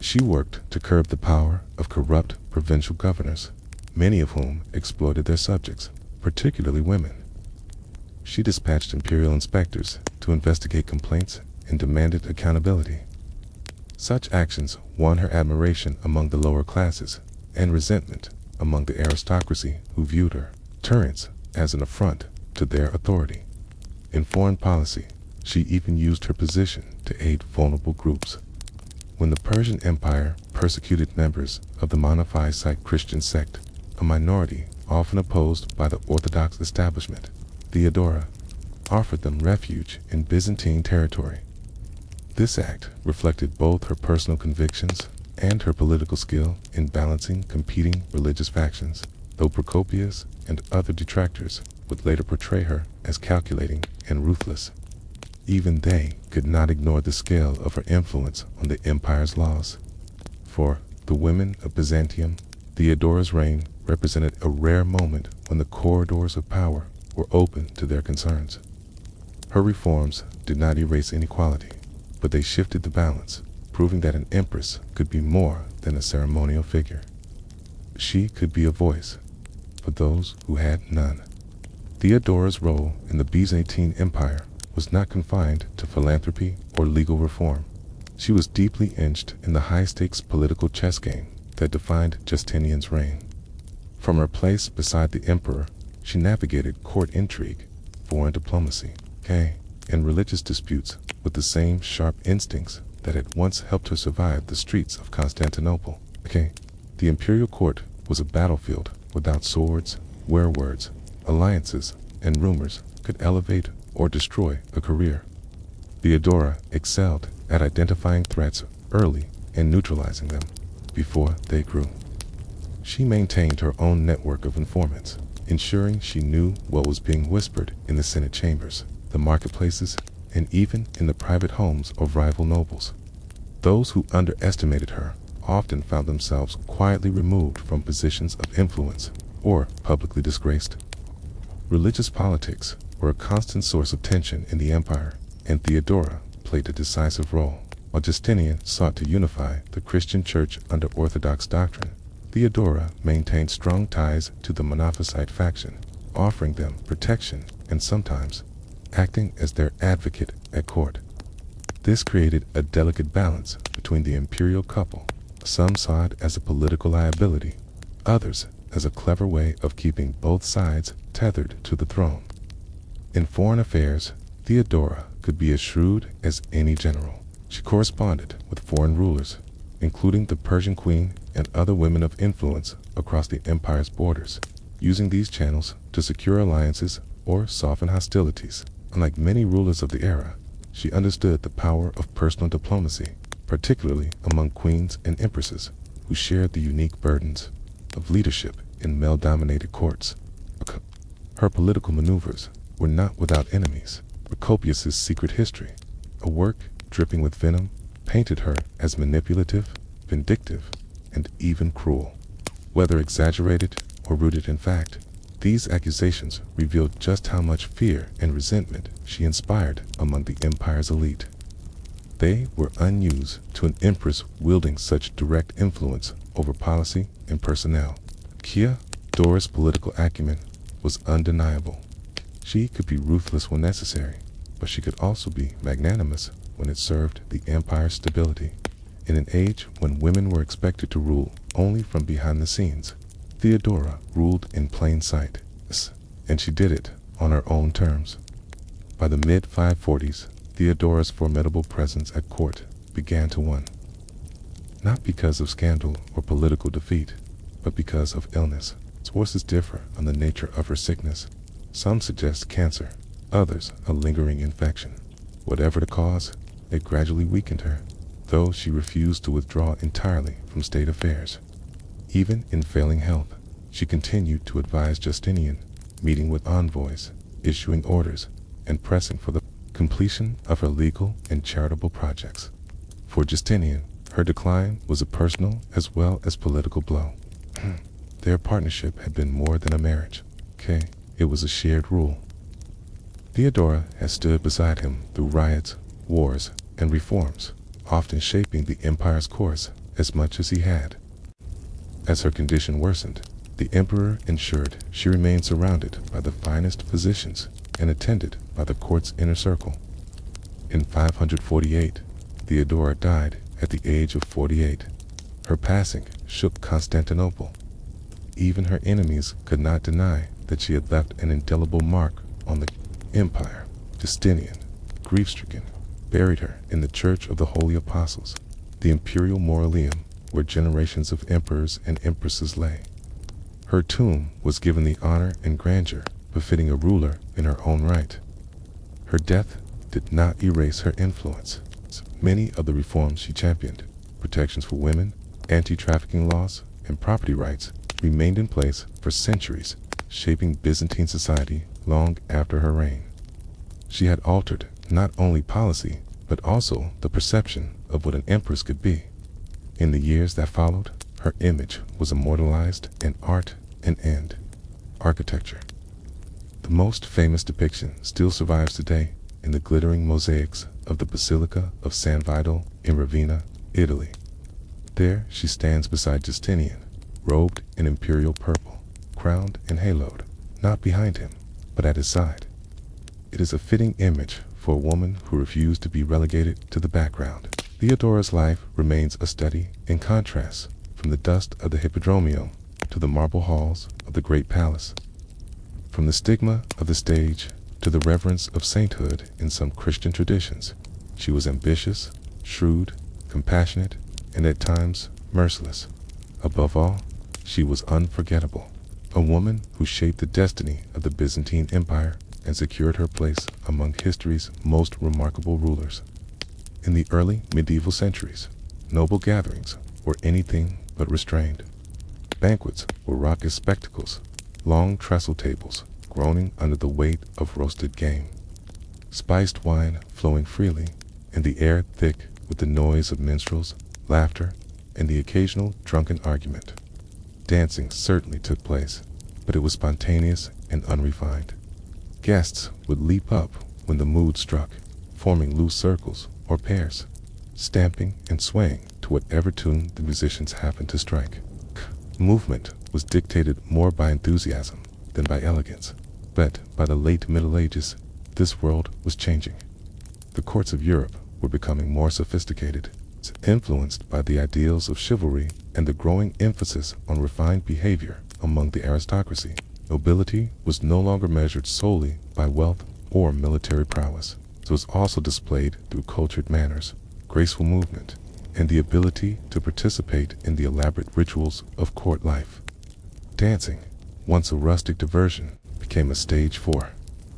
She worked to curb the power of corrupt provincial governors, many of whom exploited their subjects, particularly women. She dispatched imperial inspectors to investigate complaints and demanded accountability. Such actions won her admiration among the lower classes and resentment among the aristocracy who viewed her tyrants as an affront to their authority. In foreign policy, she even used her position to aid vulnerable groups. When the Persian Empire persecuted members of the Monophysite Christian sect, a minority often opposed by the Orthodox establishment, Theodora offered them refuge in Byzantine territory. This act reflected both her personal convictions and her political skill in balancing competing religious factions, though Procopius and other detractors would later portray her as calculating and ruthless. Even they could not ignore the scale of her influence on the empire's laws. For the women of Byzantium, Theodora's reign represented a rare moment when the corridors of power were open to their concerns. Her reforms did not erase inequality, but they shifted the balance, proving that an empress could be more than a ceremonial figure. She could be a voice for those who had none. Theodora's role in the Byzantine Empire was not confined to philanthropy or legal reform. She was deeply entrenched in the high-stakes political chess game that defined Justinian's reign. From her place beside the emperor, she navigated court intrigue, foreign diplomacy, and religious disputes with the same sharp instincts that had once helped her survive the streets of Constantinople. The imperial court was a battlefield without swords, where words, alliances, and rumors could elevate or destroy a career. Theodora excelled at identifying threats early and neutralizing them before they grew. She maintained her own network of informants, ensuring she knew what was being whispered in the Senate chambers, the marketplaces, and even in the private homes of rival nobles. Those who underestimated her often found themselves quietly removed from positions of influence or publicly disgraced. Religious politics were a constant source of tension in the empire, and Theodora played a decisive role. While Justinian sought to unify the Christian church under Orthodox doctrine, Theodora maintained strong ties to the Monophysite faction, offering them protection and sometimes acting as their advocate at court. This created a delicate balance between the imperial couple. Some saw it as a political liability, others as a clever way of keeping both sides tethered to the throne. In foreign affairs, Theodora could be as shrewd as any general. She corresponded with foreign rulers, including the Persian queen and other women of influence across the empire's borders, using these channels to secure alliances or soften hostilities. Unlike many rulers of the era, she understood the power of personal diplomacy, particularly among queens and empresses who shared the unique burdens of leadership in male-dominated courts. Her political maneuvers were not without enemies. Procopius's Secret History, a work dripping with venom, painted her as manipulative, vindictive, and even cruel. Whether exaggerated or rooted in fact, these accusations revealed just how much fear and resentment she inspired among the empire's elite. They were unused to an empress wielding such direct influence over policy and personnel. Theodora's political acumen was undeniable. She could be ruthless when necessary, but she could also be magnanimous when it served the empire's stability. In an age when women were expected to rule only from behind the scenes, Theodora ruled in plain sight, and she did it on her own terms. By the mid-540s, Theodora's formidable presence at court began to wane. Not because of scandal or political defeat, but because of illness. Sources differ on the nature of her sickness. Some suggest cancer, others a lingering infection. Whatever the cause, it gradually weakened her, though she refused to withdraw entirely from state affairs. Even in failing health, she continued to advise Justinian, meeting with envoys, issuing orders, and pressing for the completion of her legal and charitable projects. For Justinian, her decline was a personal as well as political blow. Their partnership had been more than a marriage. It was a shared rule. Theodora had stood beside him through riots, wars, and reforms, often shaping the empire's course as much as he had. As her condition worsened, the emperor ensured she remained surrounded by the finest physicians and attended by the court's inner circle. In 548, Theodora died at the age of 48. Her passing shook Constantinople. Even her enemies could not deny that she had left an indelible mark on the empire. Justinian, grief-stricken, buried her in the Church of the Holy Apostles, the imperial mausoleum where generations of emperors and empresses lay. Her tomb was given the honor and grandeur befitting a ruler in her own right. Her death did not erase her influence. Many of the reforms she championed, protections for women, anti-trafficking laws, and property rights, remained in place for centuries, shaping Byzantine society long after her reign. She had altered not only policy, but also the perception of what an empress could be. In the years that followed, her image was immortalized in art and architecture. The most famous depiction still survives today in the glittering mosaics of the Basilica of San Vito in Ravenna, Italy. There she stands beside Justinian, robed in imperial purple, crowned and haloed, not behind him, but at his side. It is a fitting image for a woman who refused to be relegated to the background. Theodora's life remains a study in contrast, from the dust of the Hippodromium to the marble halls of the Great Palace, from the stigma of the stage to the reverence of sainthood in some Christian traditions. She was ambitious, shrewd, compassionate, and at times merciless. Above all, she was unforgettable, a woman who shaped the destiny of the Byzantine Empire and secured her place among history's most remarkable rulers. In the early medieval centuries, noble gatherings were anything but restrained. Banquets were raucous spectacles, long trestle tables groaning under the weight of roasted game, spiced wine flowing freely, and the air thick with the noise of minstrels, laughter, and the occasional drunken argument. Dancing certainly took place, but it was spontaneous and unrefined. Guests would leap up when the mood struck, forming loose circles or pairs, stamping and swaying to whatever tune the musicians happened to strike. Movement was dictated more by enthusiasm than by elegance. But by the late Middle Ages, this world was changing. The courts of Europe were becoming more sophisticated, influenced by the ideals of chivalry and the growing emphasis on refined behavior among the aristocracy. Nobility was no longer measured solely by wealth or military prowess. It was also displayed through cultured manners, graceful movement, and the ability to participate in the elaborate rituals of court life. Dancing, once a rustic diversion, became a stage for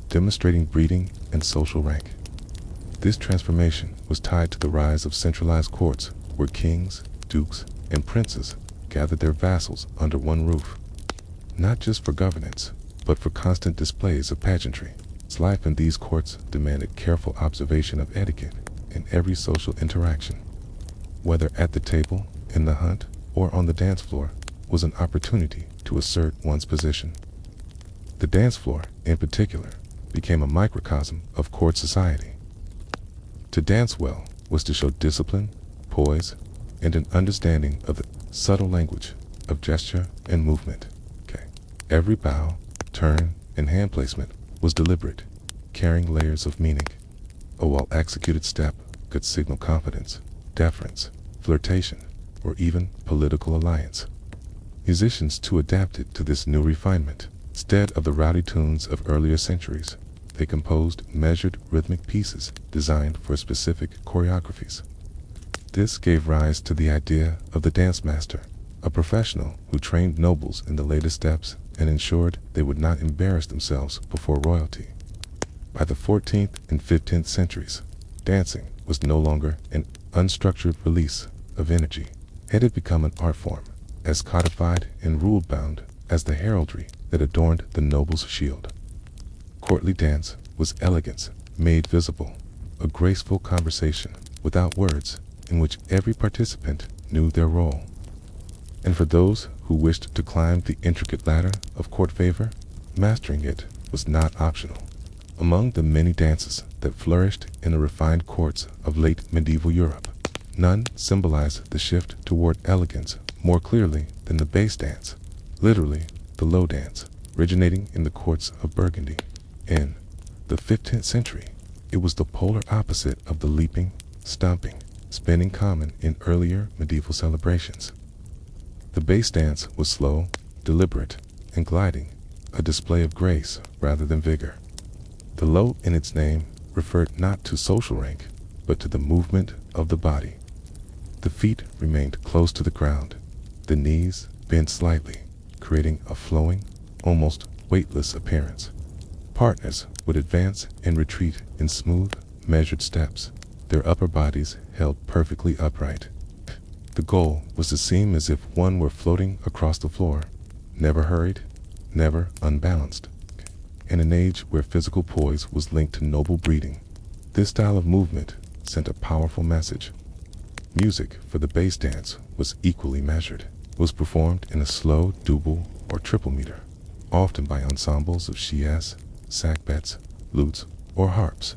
demonstrating breeding and social rank. This transformation was tied to the rise of centralized courts where kings, dukes, and princes gathered their vassals under one roof, not just for governance, but for constant displays of pageantry. Life in these courts demanded careful observation of etiquette in every social interaction. Whether at the table, in the hunt, or on the dance floor, was an opportunity to assert one's position. The dance floor, in particular, became a microcosm of court society. To dance well was to show discipline, poise, and an understanding of the subtle language of gesture and movement. Every bow, turn, and hand placement was deliberate, carrying layers of meaning. A well-executed step could signal confidence, deference, flirtation, or even political alliance. Musicians too adapted to this new refinement. Instead of the rowdy tunes of earlier centuries, they composed measured rhythmic pieces designed for specific choreographies. This gave rise to the idea of the dance master, a professional who trained nobles in the latest steps and ensured they would not embarrass themselves before royalty. By the 14th and 15th centuries, dancing was no longer an unstructured release of energy. It had become an art form, as codified and rule-bound as the heraldry that adorned the noble's shield. Courtly dance was elegance made visible, a graceful conversation without words in which every participant knew their role. And for those who wished to climb the intricate ladder of court favor, mastering it was not optional. Among the many dances that flourished in the refined courts of late medieval Europe, none symbolized the shift toward elegance more clearly than the bass dance, literally the low dance, originating in the courts of Burgundy. In the 15th century, it was the polar opposite of the leaping, stomping, spinning common in earlier medieval celebrations. The bass dance was slow, deliberate, and gliding, a display of grace rather than vigor. The low in its name referred not to social rank, but to the movement of the body. The feet remained close to the ground, the knees bent slightly, creating a flowing, almost weightless appearance. Partners would advance and retreat in smooth, measured steps, their upper bodies held perfectly upright. The goal was to seem as if one were floating across the floor, never hurried, never unbalanced. In an age where physical poise was linked to noble breeding, this style of movement sent a powerful message. Music for the bass dance was equally measured. It was performed in a slow double or triple meter, often by ensembles of chies, sackbuts, lutes, or harps.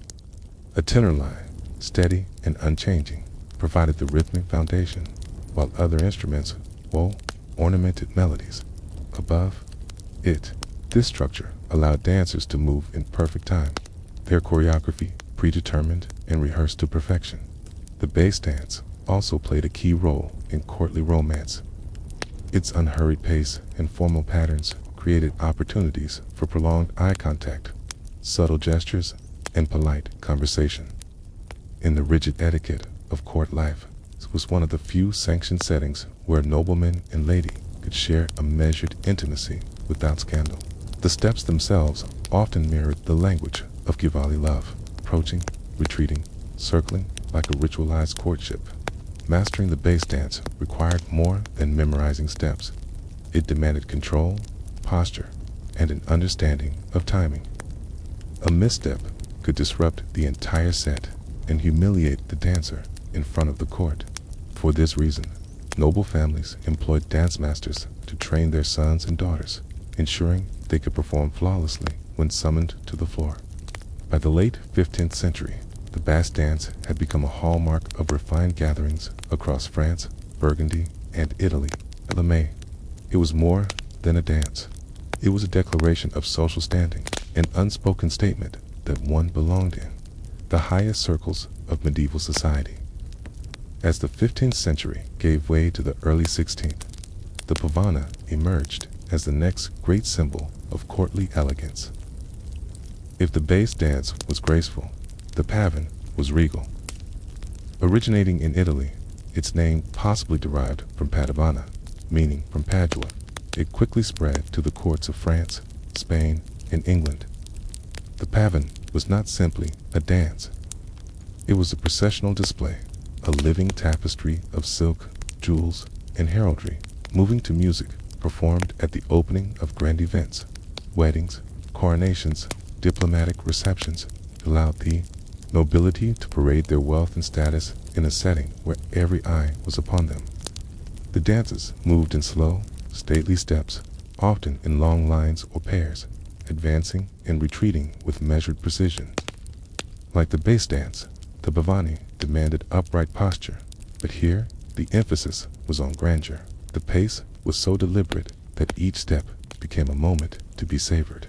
A tenor line, steady and unchanging, provided the rhythmic foundation, while other instruments wove ornamented melodies. Above it, this structure allowed dancers to move in perfect time, their choreography predetermined and rehearsed to perfection. The bass dance also played a key role in courtly romance. Its unhurried pace and formal patterns created opportunities for prolonged eye contact, subtle gestures, and polite conversation. In the rigid etiquette of court life, this was one of the few sanctioned settings where nobleman and lady could share a measured intimacy without scandal. The steps themselves often mirrored the language of Qivali love, approaching, retreating, circling like a ritualized courtship. Mastering the bass dance required more than memorizing steps. It demanded control, posture, and an understanding of timing. A misstep could disrupt the entire set and humiliate the dancer in front of the court. For this reason, noble families employed dance masters to train their sons and daughters, ensuring they could perform flawlessly when summoned to the floor. By the late 15th century, the bass dance had become a hallmark of refined gatherings across France, Burgundy, and Italy. It was more than a dance. It was a declaration of social standing, an unspoken statement that one belonged in the highest circles of medieval society. As the 15th century gave way to the early 16th, the pavana emerged as the next great symbol of courtly elegance. If the bass dance was graceful, the pavan was regal. Originating in Italy, its name possibly derived from Padavana, meaning from Padua. It quickly spread to the courts of France, Spain, and England. The pavan was not simply a dance. It was a processional display, a living tapestry of silk, jewels, and heraldry, moving to music performed at the opening of grand events, weddings, coronations, diplomatic receptions. It allowed the nobility to parade their wealth and status in a setting where every eye was upon them. The dances moved in slow, stately steps, often in long lines or pairs, advancing and retreating with measured precision. Like the bass dance, the bhavani demanded upright posture, but here the emphasis was on grandeur. The pace was so deliberate that each step became a moment to be savored.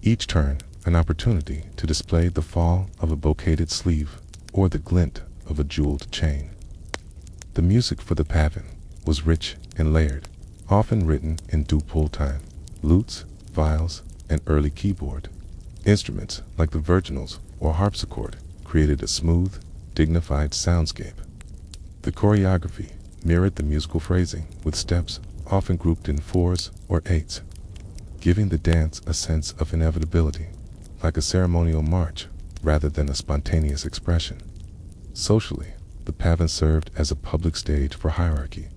Each turn an opportunity to display the fall of a brocaded sleeve or the glint of a jeweled chain. The music for the pavan was rich and layered, often written in due time. Lutes, viols, and early keyboard instruments like the virginals or harpsichord created a smooth, dignified soundscape. The choreography mirrored the musical phrasing, with steps often grouped in 4s or 8s, giving the dance a sense of inevitability, like a ceremonial march rather than a spontaneous expression. Socially, the pavan served as a public stage for hierarchy.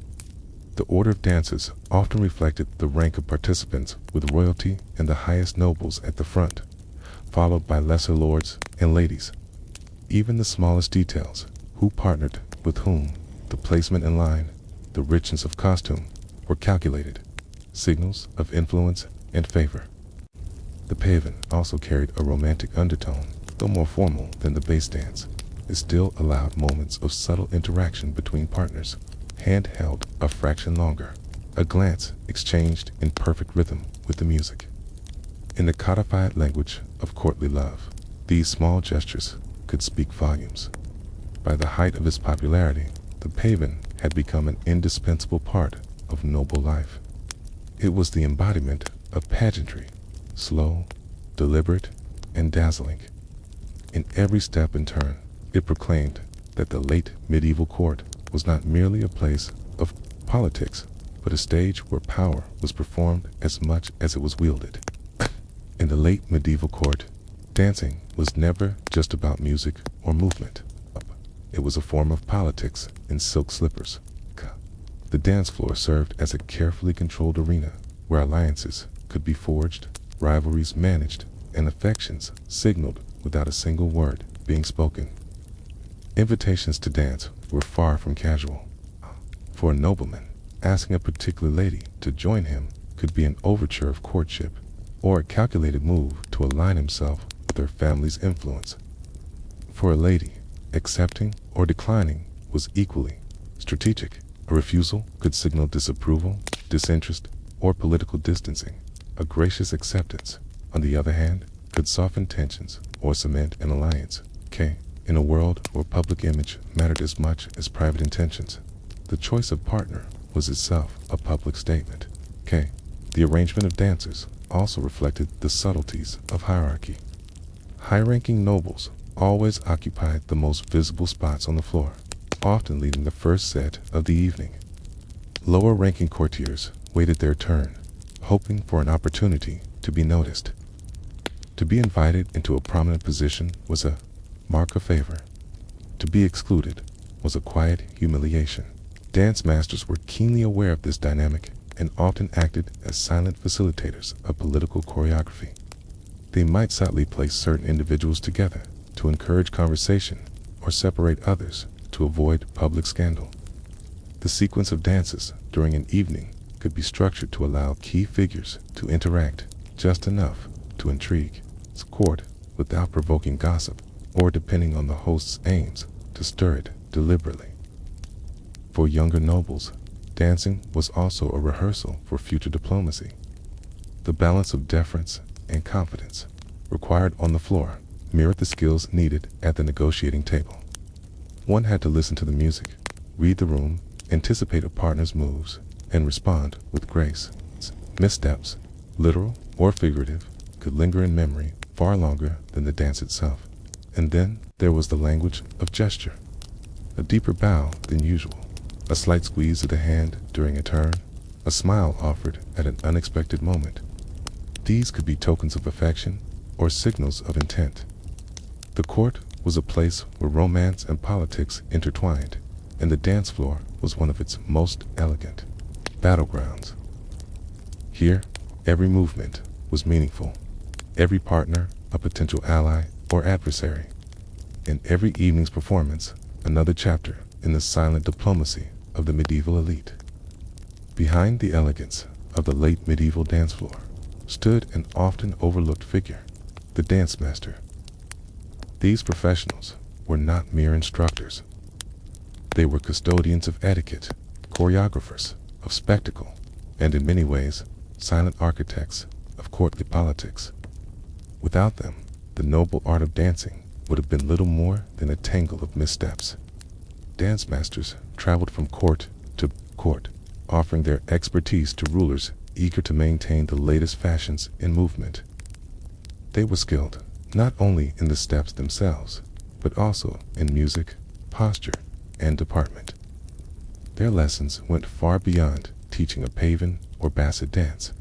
The order of dances often reflected the rank of participants, with royalty and the highest nobles at the front, followed by lesser lords and ladies. Even the smallest details, who partnered with whom, the placement in line, the richness of costume, were calculated, signals of influence and favor. The pavan also carried a romantic undertone, though more formal than the bass dance. It still allowed moments of subtle interaction between partners, hand held a fraction longer, a glance exchanged in perfect rhythm with the music. In the codified language of courtly love, these small gestures could speak volumes. By the height of its popularity, the pavan had become an indispensable part of noble life. It was the embodiment of pageantry, slow, deliberate, and dazzling. In every step and turn, it proclaimed that the late medieval court was not merely a place of politics, but a stage where power was performed as much as it was wielded. In the late medieval court, dancing was never just about music or movement. It was a form of politics in silk slippers. The dance floor served as a carefully controlled arena where alliances could be forged, rivalries managed, and affections signaled without a single word being spoken. Invitations to dance were far from casual. For a nobleman, asking a particular lady to join him could be an overture of courtship, or a calculated move to align himself with her family's influence. For a lady, accepting or declining was equally strategic. A refusal could signal disapproval, disinterest, or political distancing. A gracious acceptance, on the other hand, could soften tensions or cement an alliance. In a world where public image mattered as much as private intentions, the choice of partner was itself a public statement. The arrangement of dancers also reflected the subtleties of hierarchy. High-ranking nobles always occupied the most visible spots on the floor, often leading the first set of the evening. Lower-ranking courtiers waited their turn, hoping for an opportunity to be noticed. To be invited into a prominent position was a mark of favor. To be excluded was a quiet humiliation. Dance masters were keenly aware of this dynamic and often acted as silent facilitators of political choreography. They might subtly place certain individuals together to encourage conversation or separate others to avoid public scandal. The sequence of dances during an evening could be structured to allow key figures to interact just enough to intrigue, court without provoking gossip, or, depending on the host's aims, to stir it deliberately. For younger nobles, dancing was also a rehearsal for future diplomacy. The balance of deference and confidence required on the floor mirrored the skills needed at the negotiating table. One had to listen to the music, read the room, anticipate a partner's moves, and respond with grace. Missteps, literal or figurative, could linger in memory far longer than the dance itself. And then there was the language of gesture. A deeper bow than usual, a slight squeeze of the hand during a turn, a smile offered at an unexpected moment. These could be tokens of affection or signals of intent. The court was a place where romance and politics intertwined, and the dance floor was one of its most elegant battlegrounds. Here, every movement was meaningful, every partner a potential ally or adversary, and every evening's performance another chapter in the silent diplomacy of the medieval elite. Behind the elegance of the late medieval dance floor stood an often overlooked figure, the dance master. These professionals were not mere instructors. They were custodians of etiquette, choreographers of spectacle, and in many ways, silent architects of courtly politics. Without them, the noble art of dancing would have been little more than a tangle of missteps. Dance masters traveled from court to court, offering their expertise to rulers eager to maintain the latest fashions in movement. They were skilled not only in the steps themselves, but also in music, posture, and deportment. Their lessons went far beyond teaching a pavan or basset dance.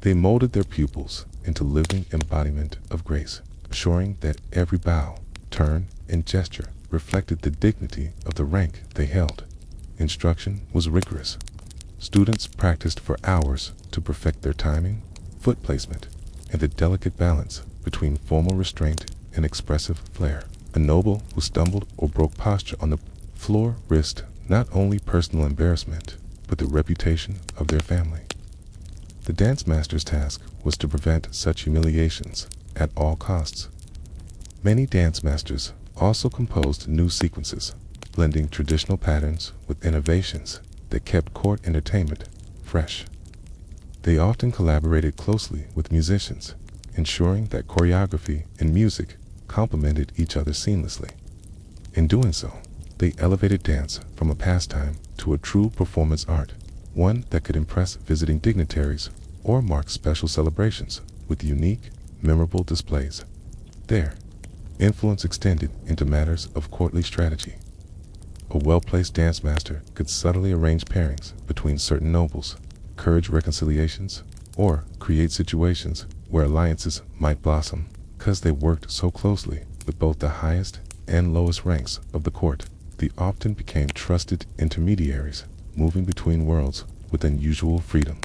They molded their pupils into living embodiment of grace, assuring that every bow, turn, and gesture reflected the dignity of the rank they held. Instruction was rigorous. Students practiced for hours to perfect their timing, foot placement, and the delicate balance between formal restraint and expressive flair. A noble who stumbled or broke posture on the floor risked not only personal embarrassment, but the reputation of their family. The dance master's task was to prevent such humiliations at all costs. Many dance masters also composed new sequences, blending traditional patterns with innovations that kept court entertainment fresh. They often collaborated closely with musicians, ensuring that choreography and music complemented each other seamlessly. In doing so, they elevated dance from a pastime to a true performance art, one that could impress visiting dignitaries or mark special celebrations with unique, memorable displays. Their influence extended into matters of courtly strategy. A well-placed dance master could subtly arrange pairings between certain nobles, encourage reconciliations, or create situations where alliances might blossom, because they worked so closely with both the highest and lowest ranks of the court. They often became trusted intermediaries, moving between worlds with unusual freedom.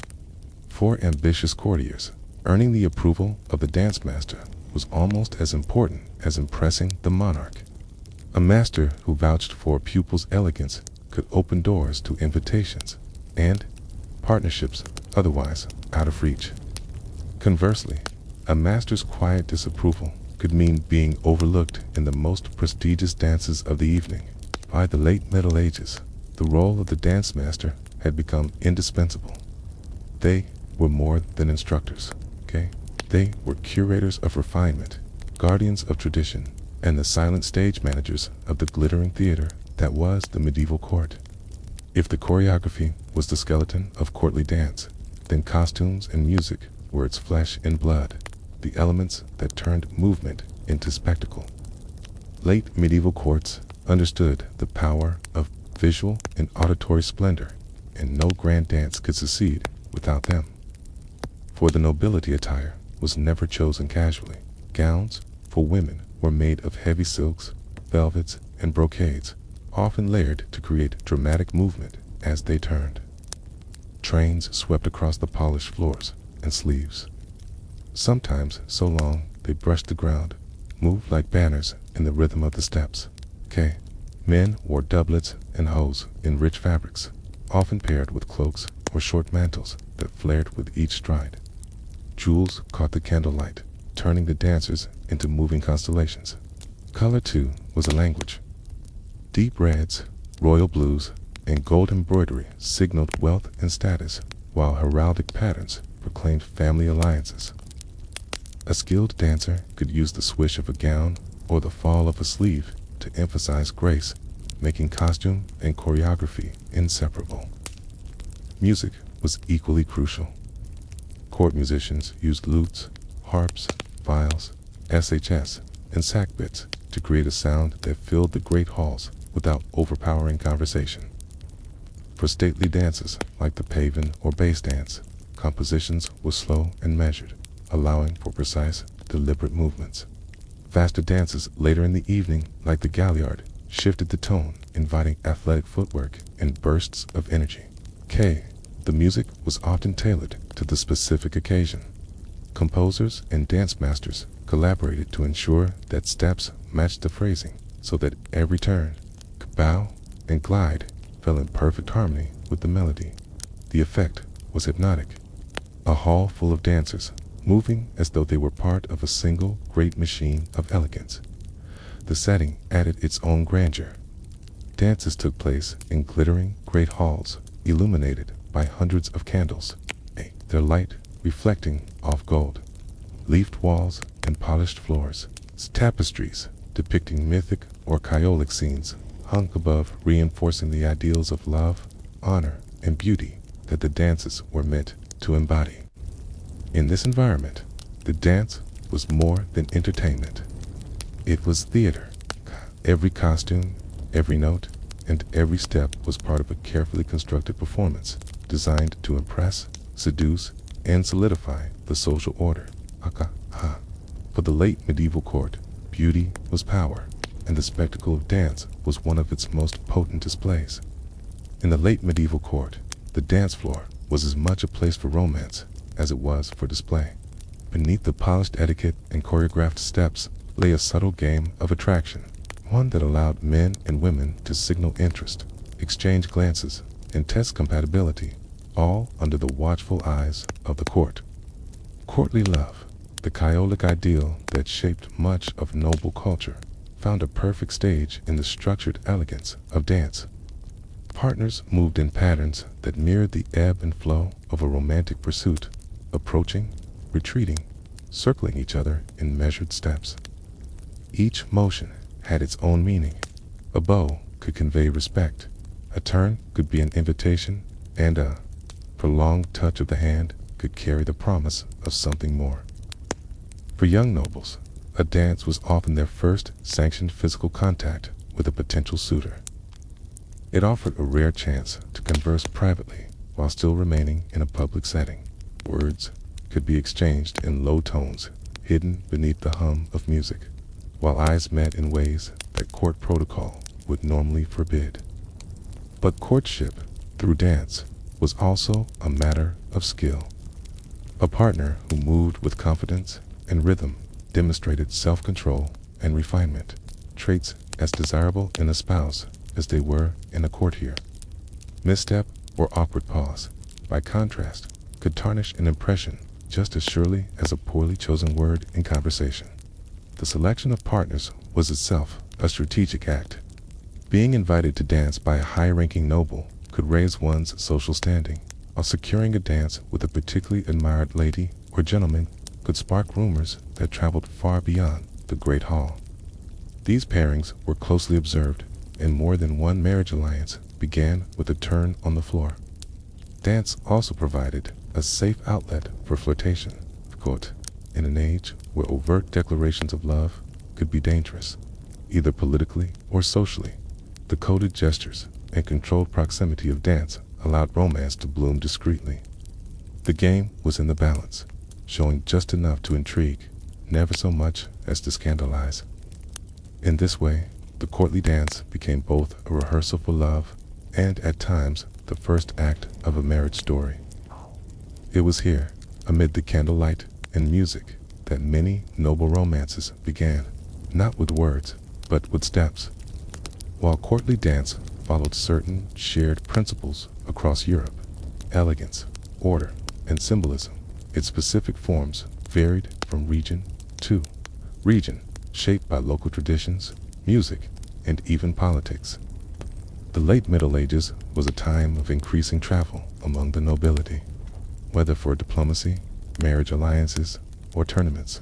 For ambitious courtiers, earning the approval of the dance master was almost as important as impressing the monarch. A master who vouched for a pupil's elegance could open doors to invitations and partnerships otherwise out of reach. Conversely, a master's quiet disapproval could mean being overlooked in the most prestigious dances of the evening. By the late Middle Ages, the role of the dance master had become indispensable. They were more than instructors, They were curators of refinement, guardians of tradition, and the silent stage managers of the glittering theater that was the medieval court. If the choreography was the skeleton of courtly dance, then costumes and music were its flesh and blood, the elements that turned movement into spectacle. Late medieval courts understood the power of visual and auditory splendor, and no grand dance could succeed without them. For the nobility, attire was never chosen casually. Gowns for women were made of heavy silks, velvets, and brocades, often layered to create dramatic movement as they turned. Trains swept across the polished floors and sleeves, sometimes so long they brushed the ground, moved like banners in the rhythm of the steps. Men wore doublets and hose in rich fabrics, often paired with cloaks or short mantles that flared with each stride. Jewels caught the candlelight, turning the dancers into moving constellations. Color, too, was a language. Deep reds, royal blues, and gold embroidery signaled wealth and status, while heraldic patterns proclaimed family alliances. A skilled dancer could use the swish of a gown or the fall of a sleeve to emphasize grace, making costume and choreography inseparable. Music was equally crucial. Court musicians used lutes, harps, viols, SHS, and sackbits to create a sound that filled the great halls without overpowering conversation. For stately dances like the pavan or bass dance, compositions were slow and measured, allowing for precise, deliberate movements. Faster dances later in the evening, like the galliard, shifted the tone, inviting athletic footwork and bursts of energy. The music was often tailored to the specific occasion. Composers and dance masters collaborated to ensure that steps matched the phrasing so that every turn, bow, and glide fell in perfect harmony with the melody. The effect was hypnotic. A hall full of dancers, moving as though they were part of a single great machine of elegance. The setting added its own grandeur. Dances took place in glittering great halls, illuminated by hundreds of candles, their light reflecting off gold, leafed walls and polished floors. Tapestries depicting mythic or Catholic scenes hung above, reinforcing the ideals of love, honor, and beauty that the dances were meant to embody. In this environment, the dance was more than entertainment. It was theater. Every costume, every note, and every step was part of a carefully constructed performance designed to impress, seduce, and solidify the social order. For the late medieval court, beauty was power, and the spectacle of dance was one of its most potent displays. In the late medieval court, the dance floor was as much a place for romance as it was for display. Beneath the polished etiquette and choreographed steps lay a subtle game of attraction, one that allowed men and women to signal interest, exchange glances, and test compatibility, all under the watchful eyes of the court. Courtly love, the Catholic ideal that shaped much of noble culture, found a perfect stage in the structured elegance of dance. Partners moved in patterns that mirrored the ebb and flow of a romantic pursuit, approaching, retreating, circling each other in measured steps. Each motion had its own meaning. A bow could convey respect, a turn could be an invitation, and a prolonged touch of the hand could carry the promise of something more. For young nobles, a dance was often their first sanctioned physical contact with a potential suitor. It offered a rare chance to converse privately while still remaining in a public setting. Words could be exchanged in low tones, hidden beneath the hum of music, while eyes met in ways that court protocol would normally forbid. But courtship, through dance, was also a matter of skill. A partner who moved with confidence and rhythm demonstrated self-control and refinement, traits as desirable in a spouse as they were in a courtier. Misstep or awkward pause, by contrast, could tarnish an impression just as surely as a poorly chosen word in conversation. The selection of partners was itself a strategic act. Being invited to dance by a high-ranking noble could raise one's social standing, while securing a dance with a particularly admired lady or gentleman could spark rumors that traveled far beyond the great hall. These pairings were closely observed, and more than one marriage alliance began with a turn on the floor. Dance also provided a safe outlet for flirtation, in an age where overt declarations of love could be dangerous, either politically or socially. The coded gestures and controlled proximity of dance allowed romance to bloom discreetly. The game was in the balance, showing just enough to intrigue, never so much as to scandalize. In this way, the courtly dance became both a rehearsal for love and, at times, the first act of a marriage story. It was here, amid the candlelight and music, that many noble romances began, not with words, but with steps. While courtly dance followed certain shared principles across Europe, elegance, order, and symbolism, its specific forms varied from region to region, shaped by local traditions, music, and even politics. The late Middle Ages was a time of increasing travel among the nobility, whether for diplomacy, marriage alliances, or tournaments.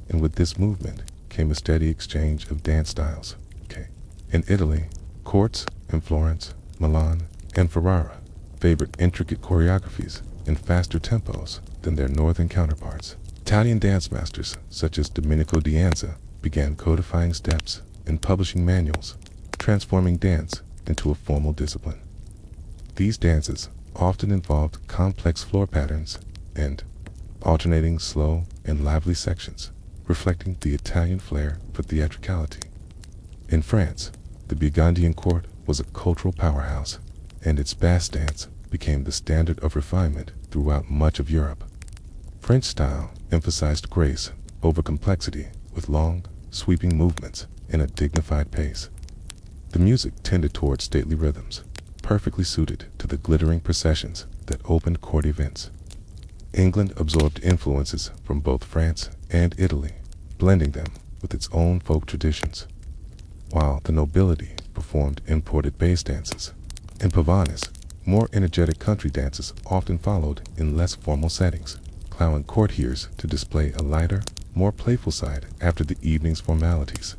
And with this movement came a steady exchange of dance styles. In Italy, courts in Florence, Milan, and Ferrara favored intricate choreographies and faster tempos than their northern counterparts. Italian dance masters such as Domenico Dianza began codifying steps and publishing manuals, transforming dance into a formal discipline. These dances often involved complex floor patterns and alternating slow and lively sections, reflecting the Italian flair for theatricality. In France, the Burgundian court was a cultural powerhouse, and its Basque dance became the standard of refinement throughout much of Europe. French style emphasized grace over complexity with long, sweeping movements and a dignified pace. The music tended toward stately rhythms, perfectly suited to the glittering processions that opened court events. England absorbed influences from both France and Italy, blending them with its own folk traditions, while the nobility performed imported bass dances. In Pavanes, more energetic country dances often followed in less formal settings, allowing courtiers to display a lighter, more playful side after the evening's formalities.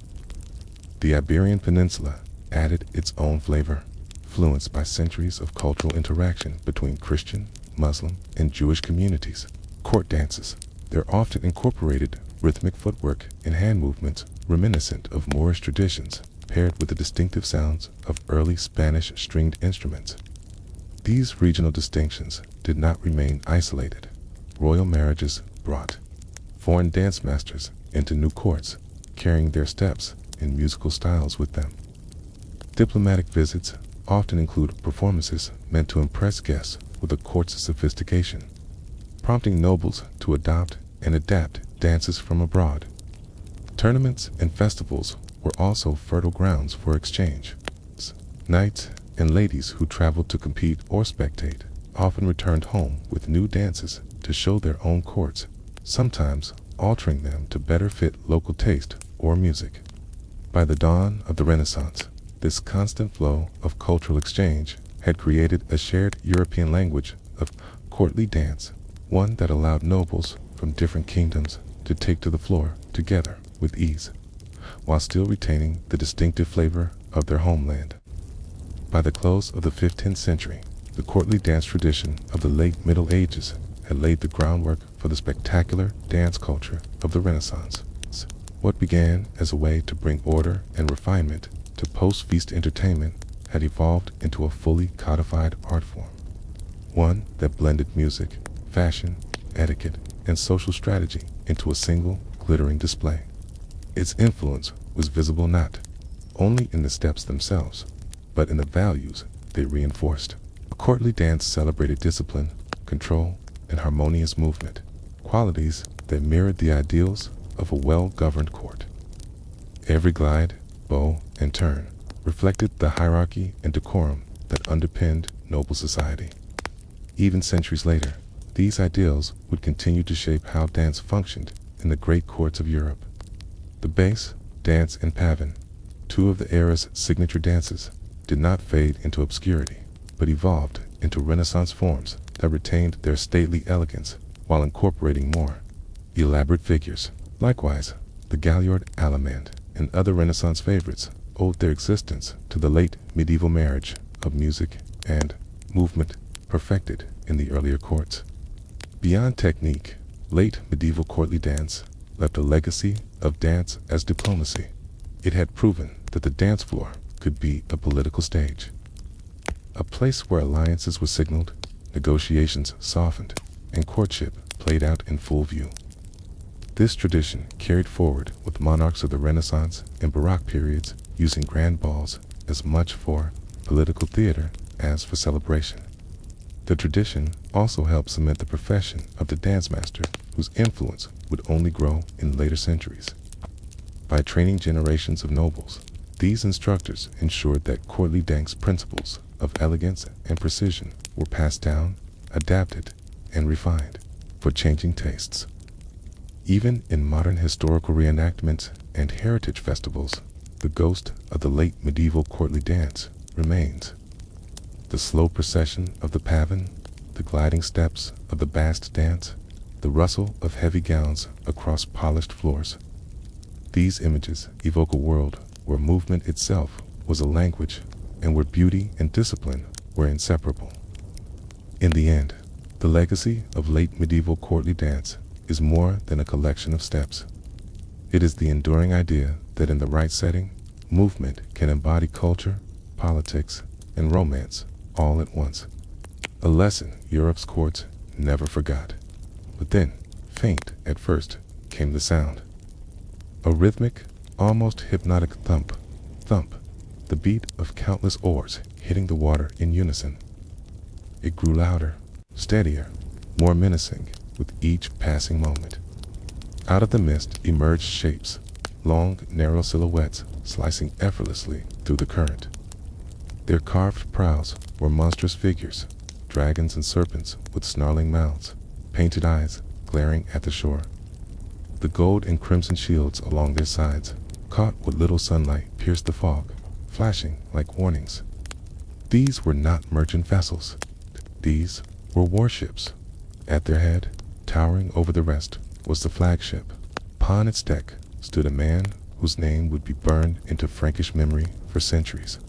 The Iberian Peninsula added its own flavor, influenced by centuries of cultural interaction between Christian, Muslim, and Jewish communities. Court dances, they're often incorporated rhythmic footwork and hand movements reminiscent of Moorish traditions, paired with the distinctive sounds of early Spanish stringed instruments. These regional distinctions did not remain isolated. Royal marriages brought foreign dance masters into new courts, carrying their steps and musical styles with them. Diplomatic visits often include performances meant to impress guests with the court's sophistication, prompting nobles to adopt and adapt dances from abroad. Tournaments and festivals were also fertile grounds for exchange. Knights and ladies who traveled to compete or spectate often returned home with new dances to show their own courts, sometimes altering them to better fit local taste or music. By the dawn of the Renaissance, this constant flow of cultural exchange had created a shared European language of courtly dance, one that allowed nobles from different kingdoms to take to the floor together with ease, while still retaining the distinctive flavor of their homeland. By the close of the 15th century, the courtly dance tradition of the late Middle Ages had laid the groundwork for the spectacular dance culture of the Renaissance. What began as a way to bring order and refinement to post-feast entertainment had evolved into a fully codified art form, one that blended music, fashion, etiquette, and social strategy into a single, glittering display. Its influence was visible not only in the steps themselves, but in the values they reinforced. A courtly dance celebrated discipline, control, and harmonious movement, qualities that mirrored the ideals of a well-governed court. Every glide, bow, and turn reflected the hierarchy and decorum that underpinned noble society. Even centuries later, these ideals would continue to shape how dance functioned in the great courts of Europe. The bass, dance, and pavin, two of the era's signature dances, did not fade into obscurity, but evolved into Renaissance forms that retained their stately elegance while incorporating more elaborate figures. Likewise, the Galliard Allemande and other Renaissance favorites owed their existence to the late medieval marriage of music and movement perfected in the earlier courts. Beyond technique, late medieval courtly dance left a legacy of dance as diplomacy. It had proven that the dance floor could be a political stage, a place where alliances were signaled, negotiations softened, and courtship played out in full view. This tradition carried forward with monarchs of the Renaissance and Baroque periods, using grand balls as much for political theater as for celebration. The tradition also helped cement the profession of the dance master, whose influence would only grow in later centuries. By training generations of nobles, these instructors ensured that courtly dance principles of elegance and precision were passed down, adapted, and refined for changing tastes. Even in modern historical reenactments and heritage festivals, the ghost of the late medieval courtly dance remains. The slow procession of the pavin, the gliding steps of the Basque dance, the rustle of heavy gowns across polished floors. These images evoke a world where movement itself was a language and where beauty and discipline were inseparable. In the end, the legacy of late medieval courtly dance is more than a collection of steps. It is the enduring idea that in the right setting, movement can embody culture, politics, and romance all at once. A lesson Europe's courts never forgot. But then, faint at first, came the sound. A rhythmic, almost hypnotic thump, thump, the beat of countless oars hitting the water in unison. It grew louder, steadier, more menacing with each passing moment. Out of the mist emerged shapes, long, narrow silhouettes slicing effortlessly through the current. Their carved prows were monstrous figures, dragons and serpents with snarling mouths, painted eyes glaring at the shore. The gold and crimson shields along their sides, caught what little sunlight pierced the fog, flashing like warnings. These were not merchant vessels. These were warships. At their head, towering over the rest, was the flagship. Upon its deck stood a man whose name would be burned into Frankish memory for centuries.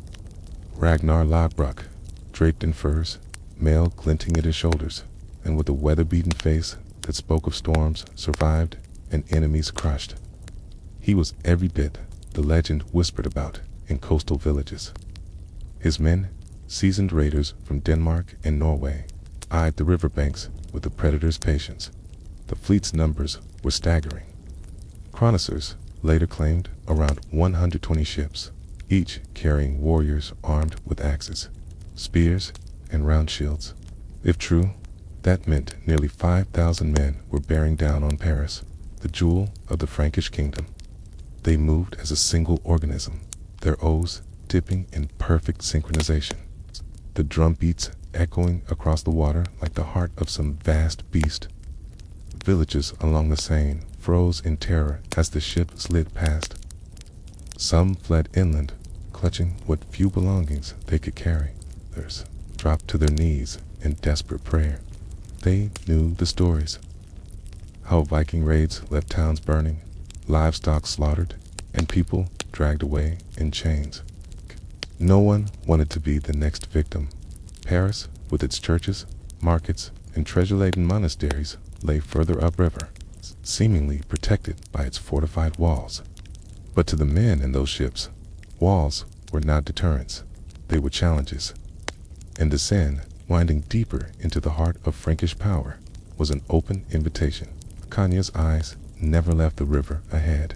Ragnar Lodbrok, draped in furs, mail glinting at his shoulders, and with a weather-beaten face that spoke of storms survived and enemies crushed. He was every bit the legend whispered about in coastal villages. His men, seasoned raiders from Denmark and Norway, eyed the riverbanks with the predator's patience. The fleet's numbers were staggering. Chroniclers later claimed around 120 ships, each carrying warriors armed with axes, spears, and round shields. If true, that meant nearly 5,000 men were bearing down on Paris, the jewel of the Frankish kingdom. They moved as a single organism, their oars dipping in perfect synchronization, the drum beats echoing across the water like the heart of some vast beast. Villages along the Seine froze in terror as the ship slid past. Some fled inland, clutching what few belongings they could carry. Others dropped to their knees in desperate prayer. They knew the stories. How Viking raids left towns burning, livestock slaughtered, and people dragged away in chains. No one wanted to be the next victim. Paris, with its churches, markets, and treasure-laden monasteries, lay further upriver, seemingly protected by its fortified walls. But to the men in those ships, walls were not deterrents, they were challenges. And the Seine, winding deeper into the heart of Frankish power, was an open invitation. Kanya's eyes never left the river ahead.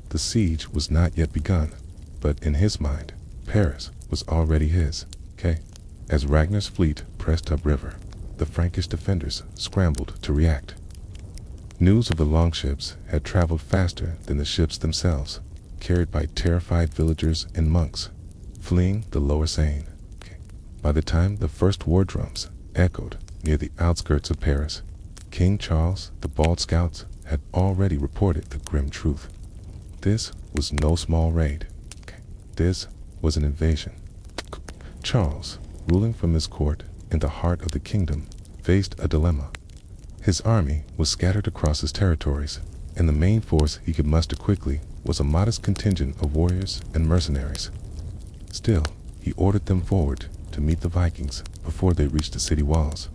The siege was not yet begun, but in his mind, Paris was already his. As Ragnar's fleet pressed upriver, the Frankish defenders scrambled to react. News of the longships had traveled faster than the ships themselves, carried by terrified villagers and monks, fleeing the lower Seine. By the time the first war drums echoed near the outskirts of Paris, King Charles, the bald scouts, had already reported the grim truth. This was no small raid. This was an invasion. Charles, ruling from his court in the heart of the kingdom, faced a dilemma. His army was scattered across his territories, and the main force he could muster quickly was a modest contingent of warriors and mercenaries. Still, he ordered them forward to meet the Vikings before they reached the city walls.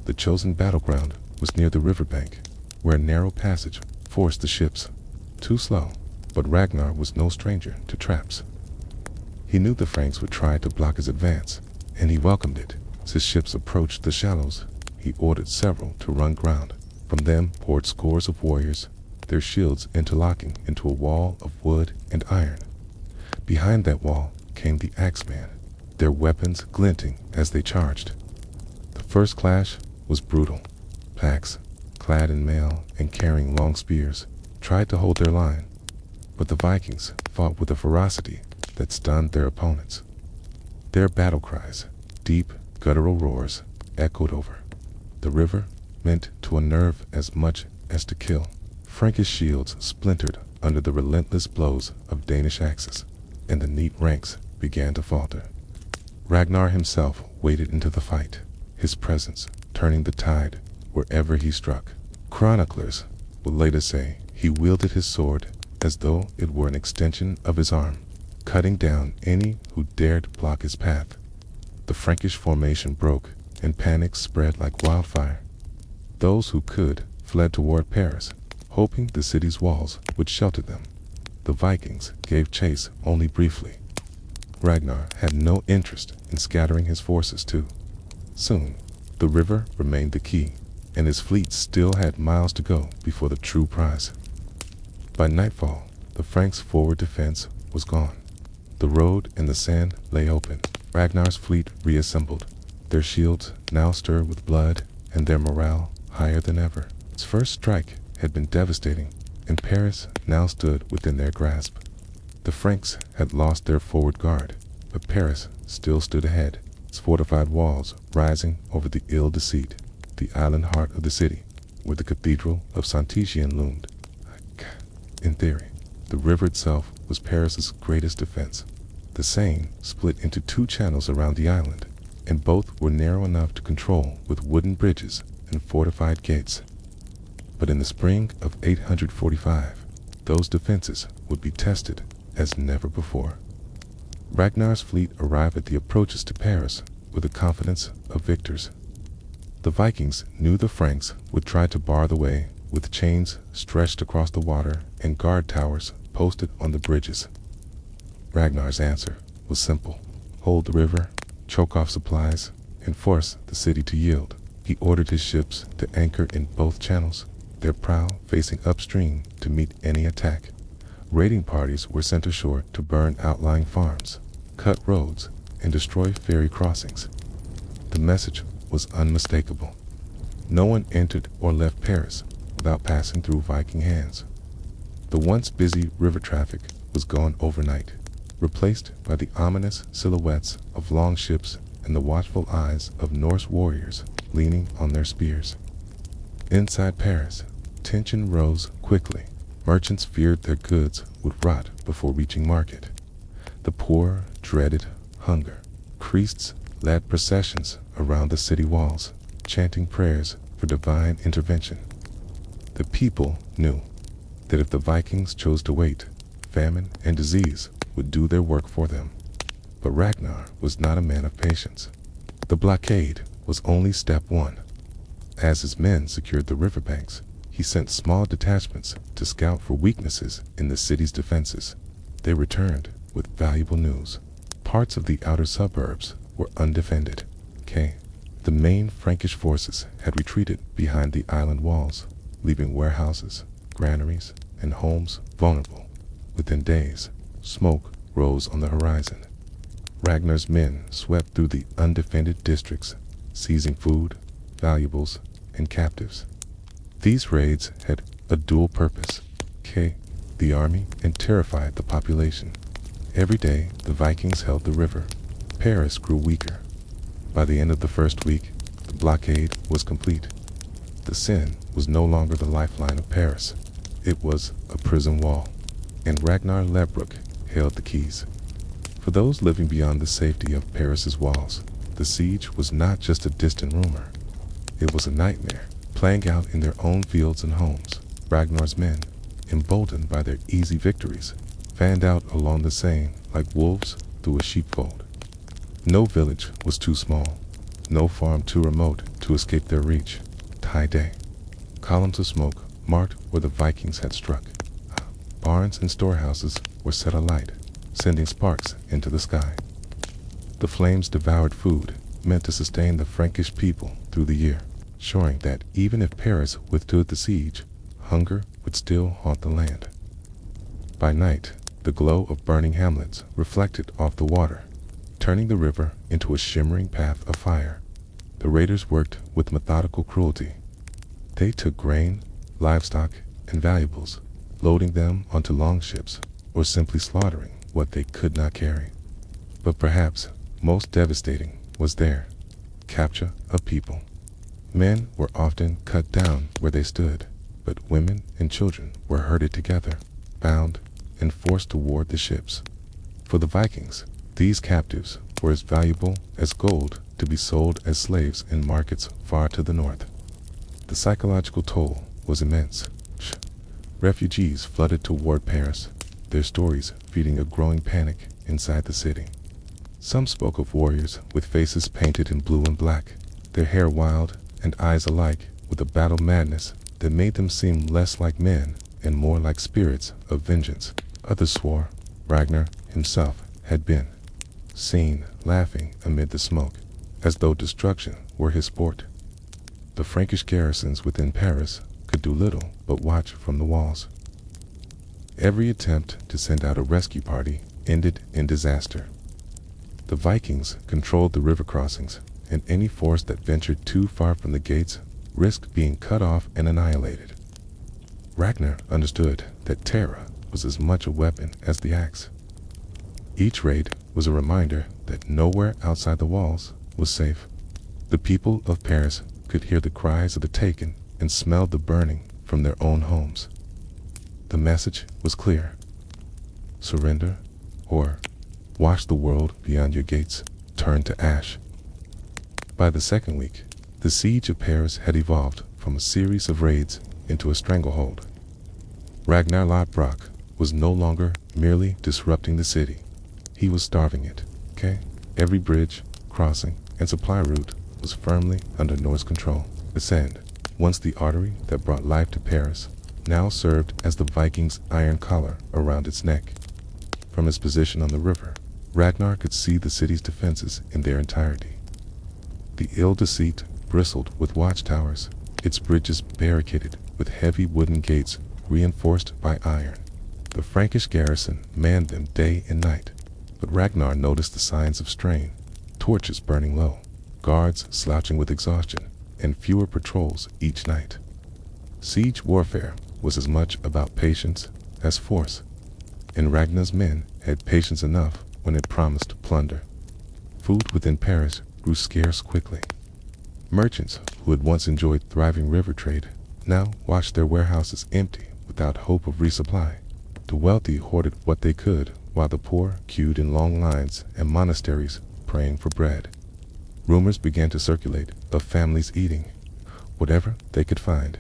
The chosen battleground was near the riverbank, where a narrow passage forced the ships. Too slow, but Ragnar was no stranger to traps. He knew the Franks would try to block his advance, and he welcomed it. As his ships approached the shallows, he ordered several to run ground. From them poured scores of warriors, their shields interlocking into a wall of wood and iron. Behind that wall came the axemen, their weapons glinting as they charged. The first clash was brutal. Packs, clad in mail and carrying long spears, tried to hold their line, but the Vikings fought with a ferocity that stunned their opponents. Their battle cries, deep, guttural roars, echoed over the river, meant to unnerve as much as to kill. Frankish shields splintered under the relentless blows of Danish axes, and the neat ranks began to falter. Ragnar himself waded into the fight, his presence turning the tide wherever he struck. Chroniclers will later say he wielded his sword as though it were an extension of his arm, cutting down any who dared block his path. The Frankish formation broke, and panic spread like wildfire. Those who could fled toward Paris, hoping the city's walls would shelter them. The Vikings gave chase only briefly. Ragnar had no interest in scattering his forces too. Soon, the river remained the key, and his fleet still had miles to go before the true prize. By nightfall, the Franks' forward defense was gone. The road and the sand lay open. Ragnar's fleet reassembled, their shields now stirred with blood and their morale higher than ever. Its first strike had been devastating, and Paris now stood within their grasp. The Franks had lost their forward guard, but Paris still stood ahead, its fortified walls rising over the Ile-de-Cite, the island heart of the city, where the cathedral of Saint-Etienne loomed. In theory, the river itself was Paris's greatest defense. The Seine split into two channels around the island, and both were narrow enough to control with wooden bridges and fortified gates. But in the spring of 845, those defenses would be tested as never before. Ragnar's fleet arrived at the approaches to Paris with the confidence of victors. The Vikings knew the Franks would try to bar the way with chains stretched across the water and guard towers posted on the bridges. Ragnar's answer was simple: hold the river, choke off supplies, and force the city to yield. He ordered his ships to anchor in both channels, their prow facing upstream to meet any attack. Raiding parties were sent ashore to burn outlying farms, cut roads, and destroy ferry crossings. The message was unmistakable. No one entered or left Paris without passing through Viking hands. The once busy river traffic was gone overnight, replaced by the ominous silhouettes of longships and the watchful eyes of Norse warriors leaning on their spears. Inside Paris, tension rose quickly. Merchants feared their goods would rot before reaching market. The poor dreaded hunger. Priests led processions around the city walls, chanting prayers for divine intervention. The people knew that if the Vikings chose to wait, famine and disease would do their work for them. But Ragnar was not a man of patience. The blockade was only step one. As his men secured the riverbanks, he sent small detachments to scout for weaknesses in the city's defenses. They returned with valuable news. Parts of the outer suburbs were undefended. The main Frankish forces had retreated behind the island walls, leaving warehouses, granaries, and homes vulnerable. Within days, smoke rose on the horizon. Ragnar's men swept through the undefended districts, seizing food, valuables, and captives. These raids had a dual purpose: the army, and terrified the population. Every day the Vikings held the river. Paris grew weaker. By the end of the first week, the blockade was complete. The Seine was no longer the lifeline of Paris. It was a prison wall, and Ragnar Lodbrok held the keys. For those living beyond the safety of Paris's walls, the siege was not just a distant rumor. It was a nightmare, playing out in their own fields and homes. Ragnar's men, emboldened by their easy victories, fanned out along the Seine like wolves through a sheepfold. No village was too small, no farm too remote to escape their reach. High day. Columns of smoke marked where the Vikings had struck. Barns and storehouses were set alight, sending sparks into the sky. The flames devoured food, meant to sustain the Frankish people through the year, showing that even if Paris withstood the siege, hunger would still haunt the land. By night, the glow of burning hamlets reflected off the water, turning the river into a shimmering path of fire. The raiders worked with methodical cruelty. They took grain, livestock, and valuables, loading them onto longships, or simply slaughtering what they could not carry. But perhaps most devastating was their capture of people. Men were often cut down where they stood, but women and children were herded together, bound, and forced toward the ships. For the Vikings, these captives were as valuable as gold to be sold as slaves in markets far to the north. The psychological toll was immense. Refugees flooded toward Paris, their stories feeding a growing panic inside the city. Some spoke of warriors with faces painted in blue and black, their hair wild and eyes alike with a battle madness that made them seem less like men and more like spirits of vengeance. Others swore Ragnar himself had been seen laughing amid the smoke, as though destruction were his sport. The Frankish garrisons within Paris could do little but watch from the walls. Every attempt to send out a rescue party ended in disaster. The Vikings controlled the river crossings, and any force that ventured too far from the gates risked being cut off and annihilated. Ragnar understood that terror was as much a weapon as the axe. Each raid was a reminder that nowhere outside the walls was safe. The people of Paris could hear the cries of the taken and smell the burning from their own homes. The message was clear: surrender, or watch the world beyond your gates turn to ash. By the second week, the siege of Paris had evolved from a series of raids into a stranglehold. Ragnar Lodbrok was no longer merely disrupting the city. He was starving it. Every bridge, crossing, and supply route was firmly under Norse control. The Seine, once the artery that brought life to Paris, now served as the Vikings' iron collar around its neck. From his position on the river, Ragnar could see the city's defenses in their entirety. The Ile-de-Cete bristled with watchtowers, its bridges barricaded with heavy wooden gates reinforced by iron. The Frankish garrison manned them day and night, but Ragnar noticed the signs of strain: torches burning low, guards slouching with exhaustion, and fewer patrols each night. Siege warfare was as much about patience as force, and Ragnar's men had patience enough when it promised plunder. Food within Paris grew scarce quickly. Merchants who had once enjoyed thriving river trade now watched their warehouses empty without hope of resupply. The wealthy hoarded what they could, while the poor queued in long lines and monasteries praying for bread. Rumors began to circulate of families eating whatever they could find: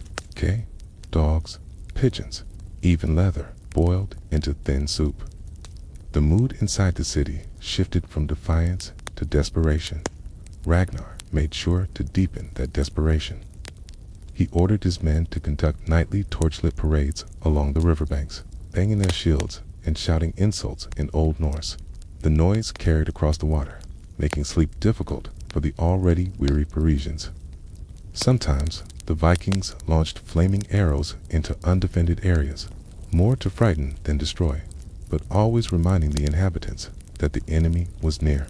dogs, pigeons, even leather boiled into thin soup. The mood inside the city shifted from defiance to desperation. Ragnar made sure to deepen that desperation. He ordered his men to conduct nightly torchlit parades along the riverbanks, banging their shields and shouting insults in Old Norse. The noise carried across the water, making sleep difficult for the already weary Parisians. Sometimes the Vikings launched flaming arrows into undefended areas, more to frighten than destroy, but always reminding the inhabitants that the enemy was near.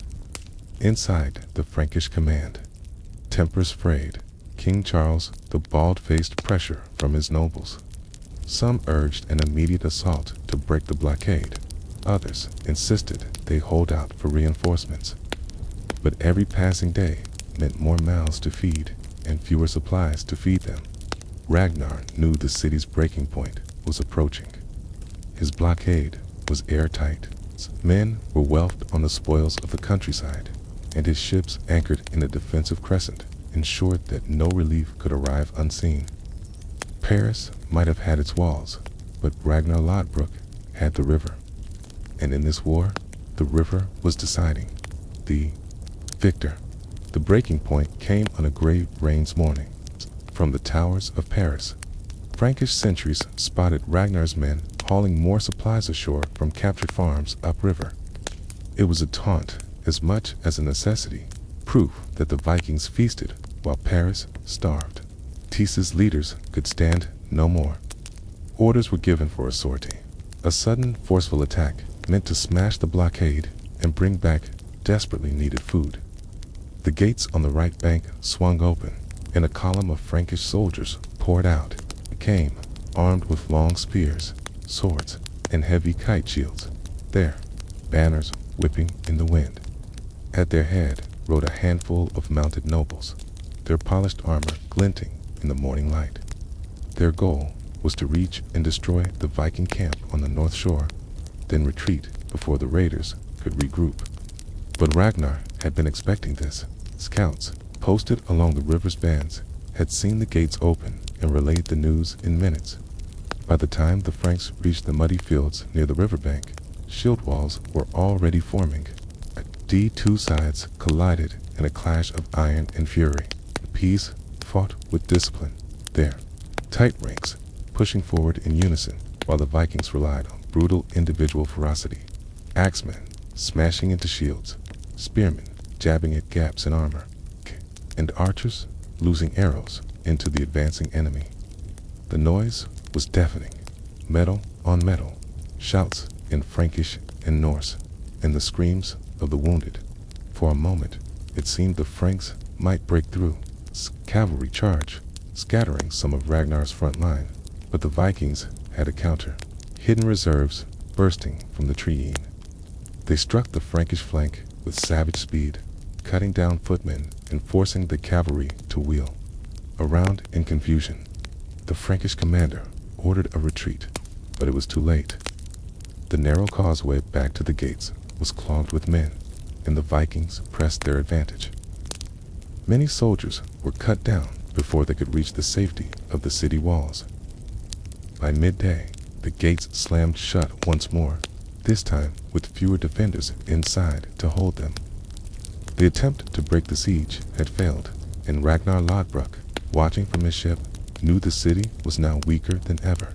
Inside the Frankish command, tempers frayed. King Charles the bald-faced pressure from his nobles. Some urged an immediate assault to break the blockade. Others insisted they hold out for reinforcements. But every passing day meant more mouths to feed and fewer supplies to feed them. Ragnar knew the city's breaking point was approaching. His blockade was airtight. Men were wealthed on the spoils of the countryside, and his ships anchored in a defensive crescent ensured that no relief could arrive unseen. Paris might have had its walls, but Ragnar Lodbrok had the river. And in this war, the river was deciding. The victor. The breaking point came on a gray rains morning. From the towers of Paris, Frankish sentries spotted Ragnar's men hauling more supplies ashore from captured farms upriver. It was a taunt as much as a necessity, proof that the Vikings feasted while Paris starved. Tissa's leaders could stand no more. Orders were given for a sortie, a sudden forceful attack meant to smash the blockade and bring back desperately needed food. The gates on the right bank swung open, and a column of Frankish soldiers poured out. They came, armed with long spears, swords, and heavy kite shields, their banners whipping in the wind. At their head rode a handful of mounted nobles, their polished armor glinting in the morning light. Their goal was to reach and destroy the Viking camp on the north shore, then retreat before the raiders could regroup. But Ragnar had been expecting this. Scouts, posted along the river's bands, had seen the gates open and relayed the news in minutes. By the time the Franks reached the muddy fields near the riverbank, shield walls were already forming. The two sides collided in a clash of iron and fury. The Pees fought with discipline, their tight ranks pushing forward in unison, while the Vikings relied on brutal individual ferocity. Axemen smashing into shields, spearmen jabbing at gaps in armor, and archers losing arrows into the advancing enemy. The noise was deafening, metal on metal, shouts in Frankish and Norse, and the screams of the wounded. For a moment, it seemed the Franks might break through. Cavalry charge, scattering some of Ragnar's front line, but the Vikings had a counter, hidden reserves bursting from the treeing. They struck the Frankish flank with savage speed, cutting down footmen and forcing the cavalry to wheel around in confusion. The Frankish commander ordered a retreat, but it was too late. The narrow causeway back to the gates was clogged with men, and the Vikings pressed their advantage. Many soldiers were cut down before they could reach the safety of the city walls. By midday, the gates slammed shut once more, this time with fewer defenders inside to hold them. The attempt to break the siege had failed, and Ragnar Lodbrok, watching from his ship, knew the city was now weaker than ever.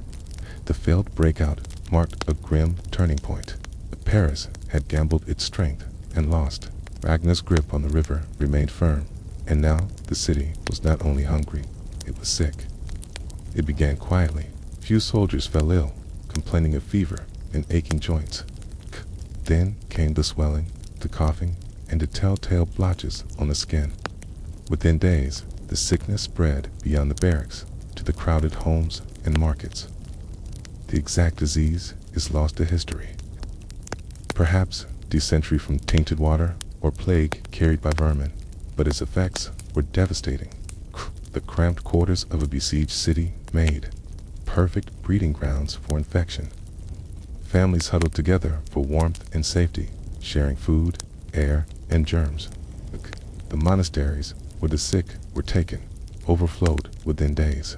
The failed breakout marked a grim turning point. Paris had gambled its strength and lost. Ragnar's grip on the river remained firm, and now the city was not only hungry, it was sick. It began quietly. Few soldiers fell ill, complaining of fever and aching joints. Then came the swelling, the coughing, and the telltale blotches on the skin. Within days, the sickness spread beyond the barracks to the crowded homes and markets. The exact disease is lost to history. Perhaps dysentery from tainted water or plague carried by vermin, but its effects were devastating. The cramped quarters of a besieged city made perfect breeding grounds for infection. Families huddled together for warmth and safety, sharing food, air, and germs. The monasteries where the sick were taken overflowed within days.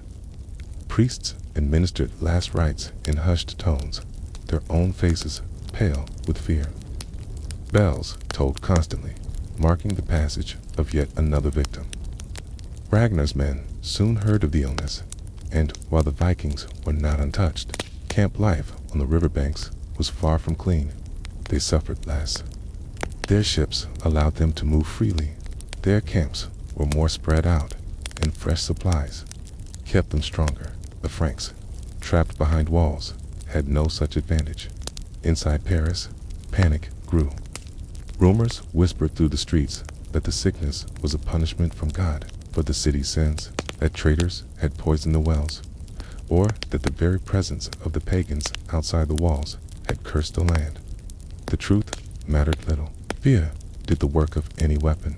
Priests administered last rites in hushed tones, their own faces pale with fear. Bells tolled constantly, marking the passage of yet another victim. Ragnar's men soon heard of the illness, and while the Vikings were not untouched, camp life on the riverbanks was far from clean. They suffered less. Their ships allowed them to move freely. Their camps were more spread out, and fresh supplies kept them stronger. The Franks, trapped behind walls, had no such advantage. Inside Paris, panic grew. Rumors whispered through the streets that the sickness was a punishment from God for the city's sins, that traitors had poisoned the wells, or that the very presence of the pagans outside the walls had cursed the land. The truth mattered little. Fear did the work of any weapon.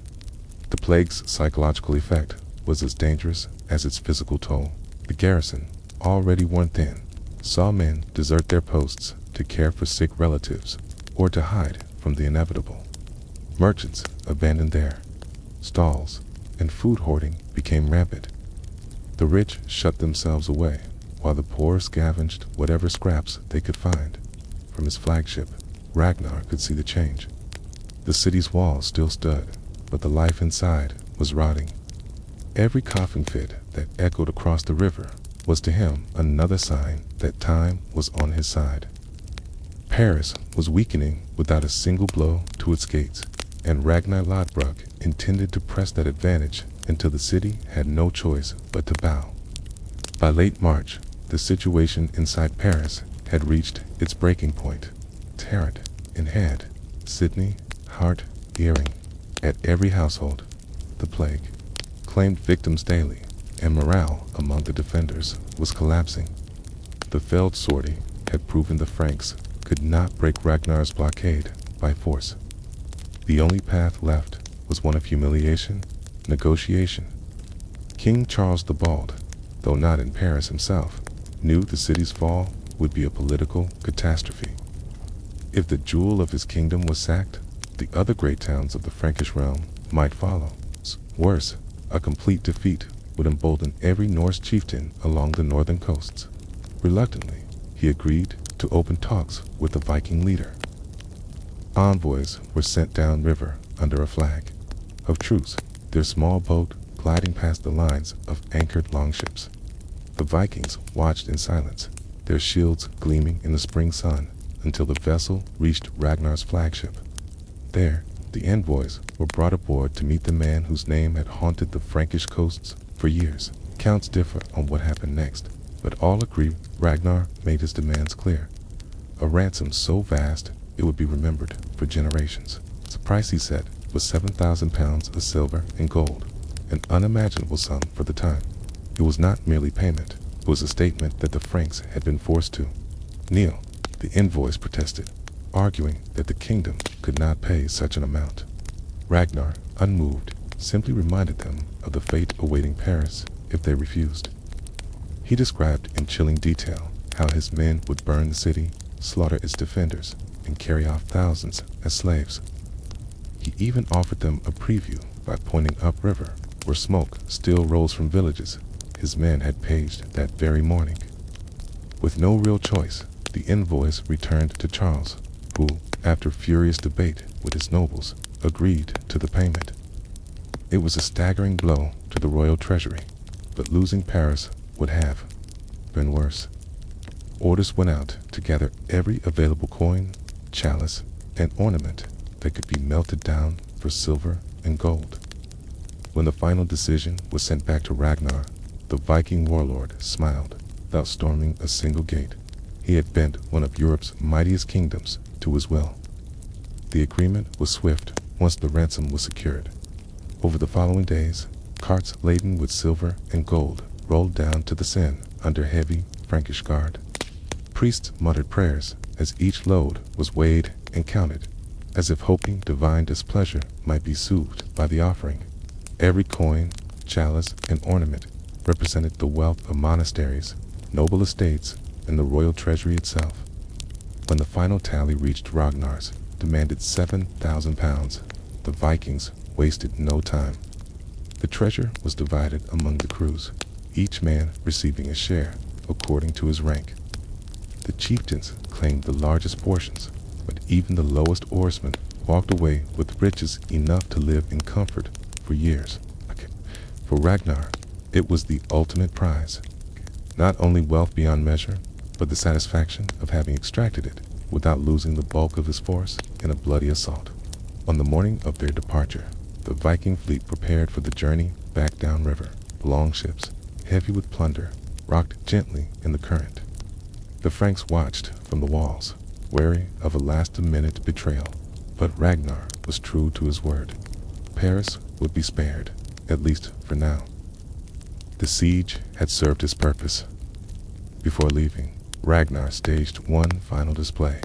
The plague's psychological effect was as dangerous as its physical toll. The garrison, already worn thin, saw men desert their posts to care for sick relatives or to hide from the inevitable. Merchants abandoned their stalls, and food hoarding became rampant. The rich shut themselves away, while the poor scavenged whatever scraps they could find. From his flagship, Ragnar could see the change. The city's walls still stood, but the life inside was rotting. Every coughing fit that echoed across the river was to him another sign that time was on his side. Paris was weakening without a single blow to its gates, and Ragnar Lodbrok intended to press that advantage until the city had no choice but to bow. By late March, the situation inside Paris had reached its breaking point. Tarrant in hand, Sydney, heart, earring. At every household, the plague claimed victims daily, and morale among the defenders was collapsing. The failed sortie had proven the Franks could not break Ragnar's blockade by force. The only path left was one of humiliation, negotiation. King Charles the Bald, though not in Paris himself, knew the city's fall would be a political catastrophe. If the jewel of his kingdom was sacked, the other great towns of the Frankish realm might follow. Worse, a complete defeat would embolden every Norse chieftain along the northern coasts. Reluctantly, he agreed to open talks with the Viking leader. Envoys were sent downriver under a flag of truce, their small boat gliding past the lines of anchored longships. The Vikings watched in silence, their shields gleaming in the spring sun, until the vessel reached Ragnar's flagship. There, the envoys were brought aboard to meet the man whose name had haunted the Frankish coasts for years. Accounts differ on what happened next, but all agree Ragnar made his demands clear. A ransom so vast it would be remembered for generations. The price he set was 7,000 pounds of silver and gold, an unimaginable sum for the time. It was not merely payment, it was a statement that the Franks had been forced to kneel. The envoys protested, arguing that the kingdom could not pay such an amount. Ragnar, unmoved, simply reminded them of the fate awaiting Paris if they refused. He described in chilling detail how his men would burn the city, slaughter its defenders, and carry off thousands as slaves. He even offered them a preview by pointing upriver, where smoke still rose from villages his men had paged that very morning. With no real choice, the envoys returned to Charles, who, after furious debate with his nobles, agreed to the payment. It was a staggering blow to the royal treasury, but losing Paris would have been worse. Orders went out to gather every available coin, chalice, and ornament that could be melted down for silver and gold. When the final decision was sent back to Ragnar, the Viking warlord smiled without storming a single gate. He had bent one of Europe's mightiest kingdoms to his will. The agreement was swift once the ransom was secured. Over the following days, carts laden with silver and gold rolled down to the Seine under heavy Frankish guard. Priests muttered prayers as each load was weighed and counted, as if hoping divine displeasure might be soothed by the offering. Every coin, chalice, and ornament represented the wealth of monasteries, noble estates, and the royal treasury itself. When the final tally reached Ragnar's, demanded 7,000 pounds, the Vikings wasted no time. The treasure was divided among the crews, each man receiving a share according to his rank. The chieftains claimed the largest portions, but even the lowest oarsmen walked away with riches enough to live in comfort for years. For Ragnar, it was the ultimate prize. Not only wealth beyond measure, but the satisfaction of having extracted it without losing the bulk of his force in a bloody assault. On the morning of their departure, the Viking fleet prepared for the journey back downriver. Longships, heavy with plunder, rocked gently in the current. The Franks watched from the walls, wary of a last-minute betrayal, but Ragnar was true to his word. Paris would be spared, at least for now. The siege had served its purpose. Before leaving, Ragnar staged one final display.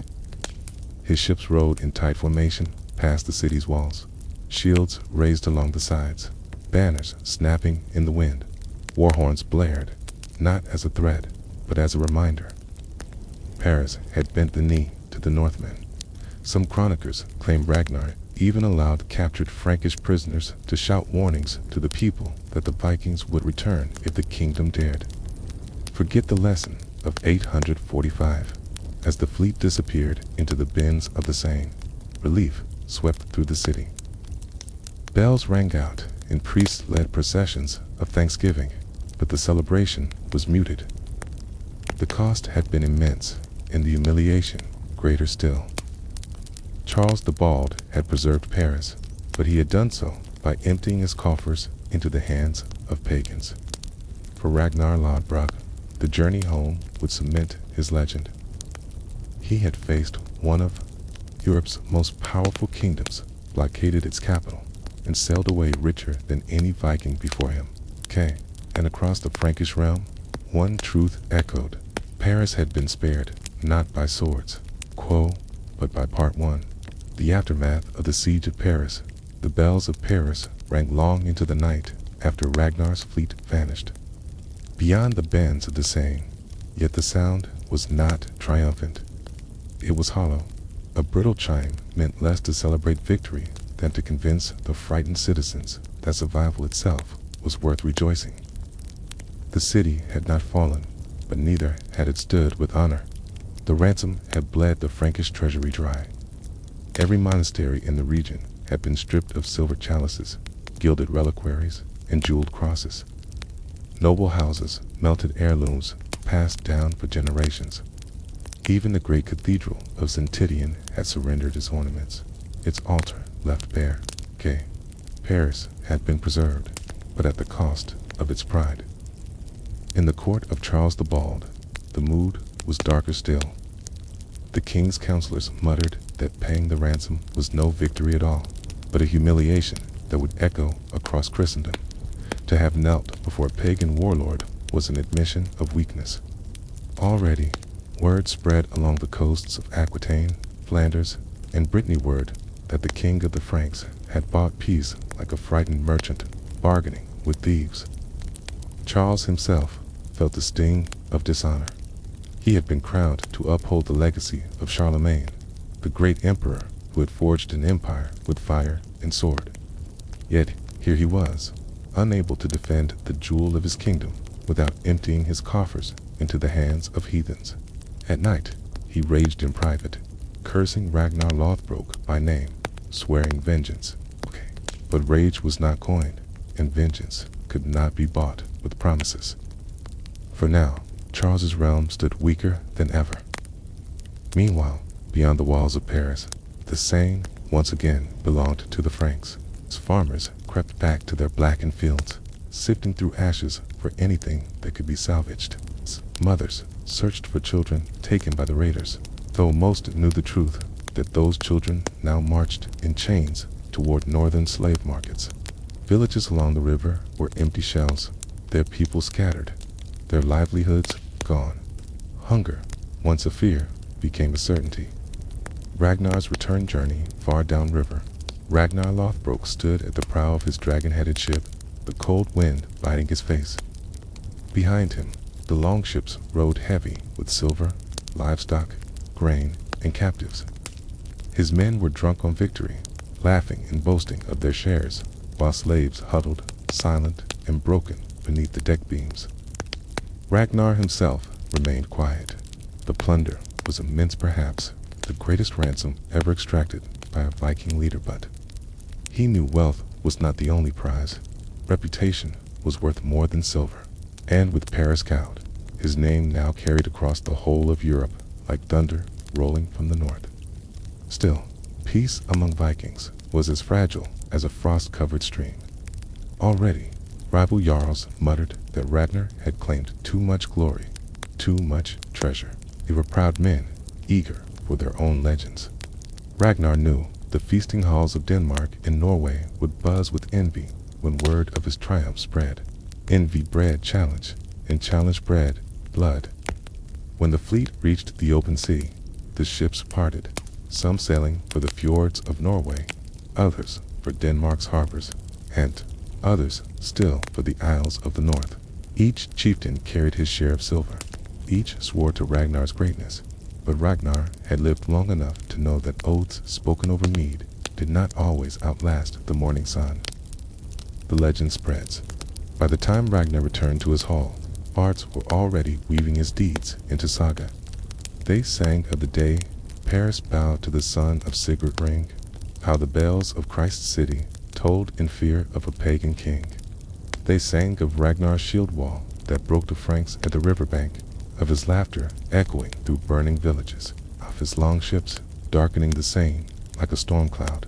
His ships rode in tight formation past the city's walls, shields raised along the sides, banners snapping in the wind. War horns blared, not as a threat, but as a reminder. Paris had bent the knee to the Northmen. Some chroniclers claim Ragnar even allowed captured Frankish prisoners to shout warnings to the people that the Vikings would return if the kingdom dared. Forget the lesson of 845. As the fleet disappeared into the bends of the Seine, relief swept through the city. Bells rang out in priest-led processions of thanksgiving, but the celebration was muted. The cost had been immense, and the humiliation greater still. Charles the Bald had preserved Paris, but he had done so by emptying his coffers into the hands of pagans. For Ragnar Lodbrok, the journey home would cement his legend. He had faced one of Europe's most powerful kingdoms, blockaded its capital, and sailed away richer than any Viking before him. And across the Frankish realm, one truth echoed. Paris had been spared, not by swords, but by Part 1. The aftermath of the siege of Paris. The bells of Paris rang long into the night after Ragnar's fleet vanished. Beyond the bends of the Seine, yet the sound was not triumphant. It was hollow. A brittle chime meant less to celebrate victory than to convince the frightened citizens that survival itself was worth rejoicing. The city had not fallen, but neither had it stood with honor. The ransom had bled the Frankish treasury dry. Every monastery in the region had been stripped of silver chalices, gilded reliquaries, and jeweled crosses. Noble houses, melted heirlooms, passed down for generations. Even the great cathedral of Saint-Titian had surrendered its ornaments, its altar left bare. Paris had been preserved, but at the cost of its pride. In the court of Charles the Bald, the mood was darker still. The king's counselors muttered that paying the ransom was no victory at all, but a humiliation that would echo across Christendom. To have knelt before a pagan warlord was an admission of weakness. Already, word spread along the coasts of Aquitaine, Flanders, and Brittany word that the king of the Franks had bought peace like a frightened merchant, bargaining with thieves. Charles himself felt the sting of dishonor. He had been crowned to uphold the legacy of Charlemagne, the great emperor who had forged an empire with fire and sword. Yet here he was, unable to defend the jewel of his kingdom without emptying his coffers into the hands of heathens. At night, he raged in private, cursing Ragnar Lothbrok by name, swearing vengeance. But rage was not coined, and vengeance could not be bought with promises. For now, Charles's realm stood weaker than ever. Meanwhile, beyond the walls of Paris, the Seine once again belonged to the Franks. Its farmers crept back to their blackened fields, sifting through ashes for anything that could be salvaged. Mothers searched for children taken by the raiders, though most knew the truth that those children now marched in chains toward northern slave markets. Villages along the river were empty shells, their people scattered, their livelihoods gone. Hunger, once a fear, became a certainty. Ragnar's return journey far downriver. Ragnar Lothbrok stood at the prow of his dragon-headed ship, the cold wind biting his face. Behind him, the longships rode heavy with silver, livestock, grain, and captives. His men were drunk on victory, laughing and boasting of their shares, while slaves huddled, silent and broken beneath the deck beams. Ragnar himself remained quiet. The plunder was immense, perhaps the greatest ransom ever extracted by a Viking leader, but he knew wealth was not the only prize. Reputation was worth more than silver, and with Paris cowed, his name now carried across the whole of Europe like thunder rolling from the north. Still, peace among Vikings was as fragile as a frost-covered stream. Already, rival jarls muttered that Ragnar had claimed too much glory, too much treasure. They were proud men, eager for their own legends. Ragnar knew the feasting halls of Denmark and Norway would buzz with envy when word of his triumph spread. Envy bred challenge, and challenge bred blood. When the fleet reached the open sea, the ships parted, some sailing for the fjords of Norway, others for Denmark's harbors, and others still for the isles of the north. Each chieftain carried his share of silver. Each swore to Ragnar's greatness, but Ragnar had lived long enough to know that oaths spoken over mead did not always outlast the morning sun. The legend spreads. By the time Ragnar returned to his hall, bards were already weaving his deeds into saga. They sang of the day Paris bowed to the son of Sigurd Ring, how the bells of Christ's city tolled in fear of a pagan king. They sang of Ragnar's shield wall that broke the Franks at the riverbank, of his laughter echoing through burning villages, of his longships darkening the Seine like a storm cloud.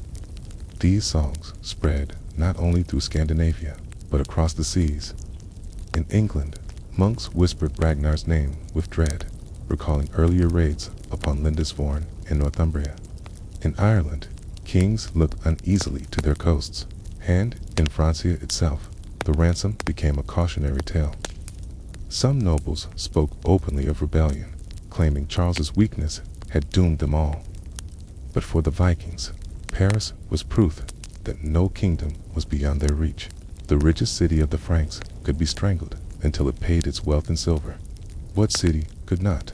These songs spread not only through Scandinavia, but across the seas. In England, monks whispered Ragnar's name with dread, recalling earlier raids upon Lindisfarne and Northumbria. In Ireland, kings looked uneasily to their coasts, and in Francia itself, the ransom became a cautionary tale. Some nobles spoke openly of rebellion, claiming Charles's weakness had doomed them all. But for the Vikings, Paris was proof that no kingdom was beyond their reach. The richest city of the Franks could be strangled until it paid its wealth in silver. What city could not?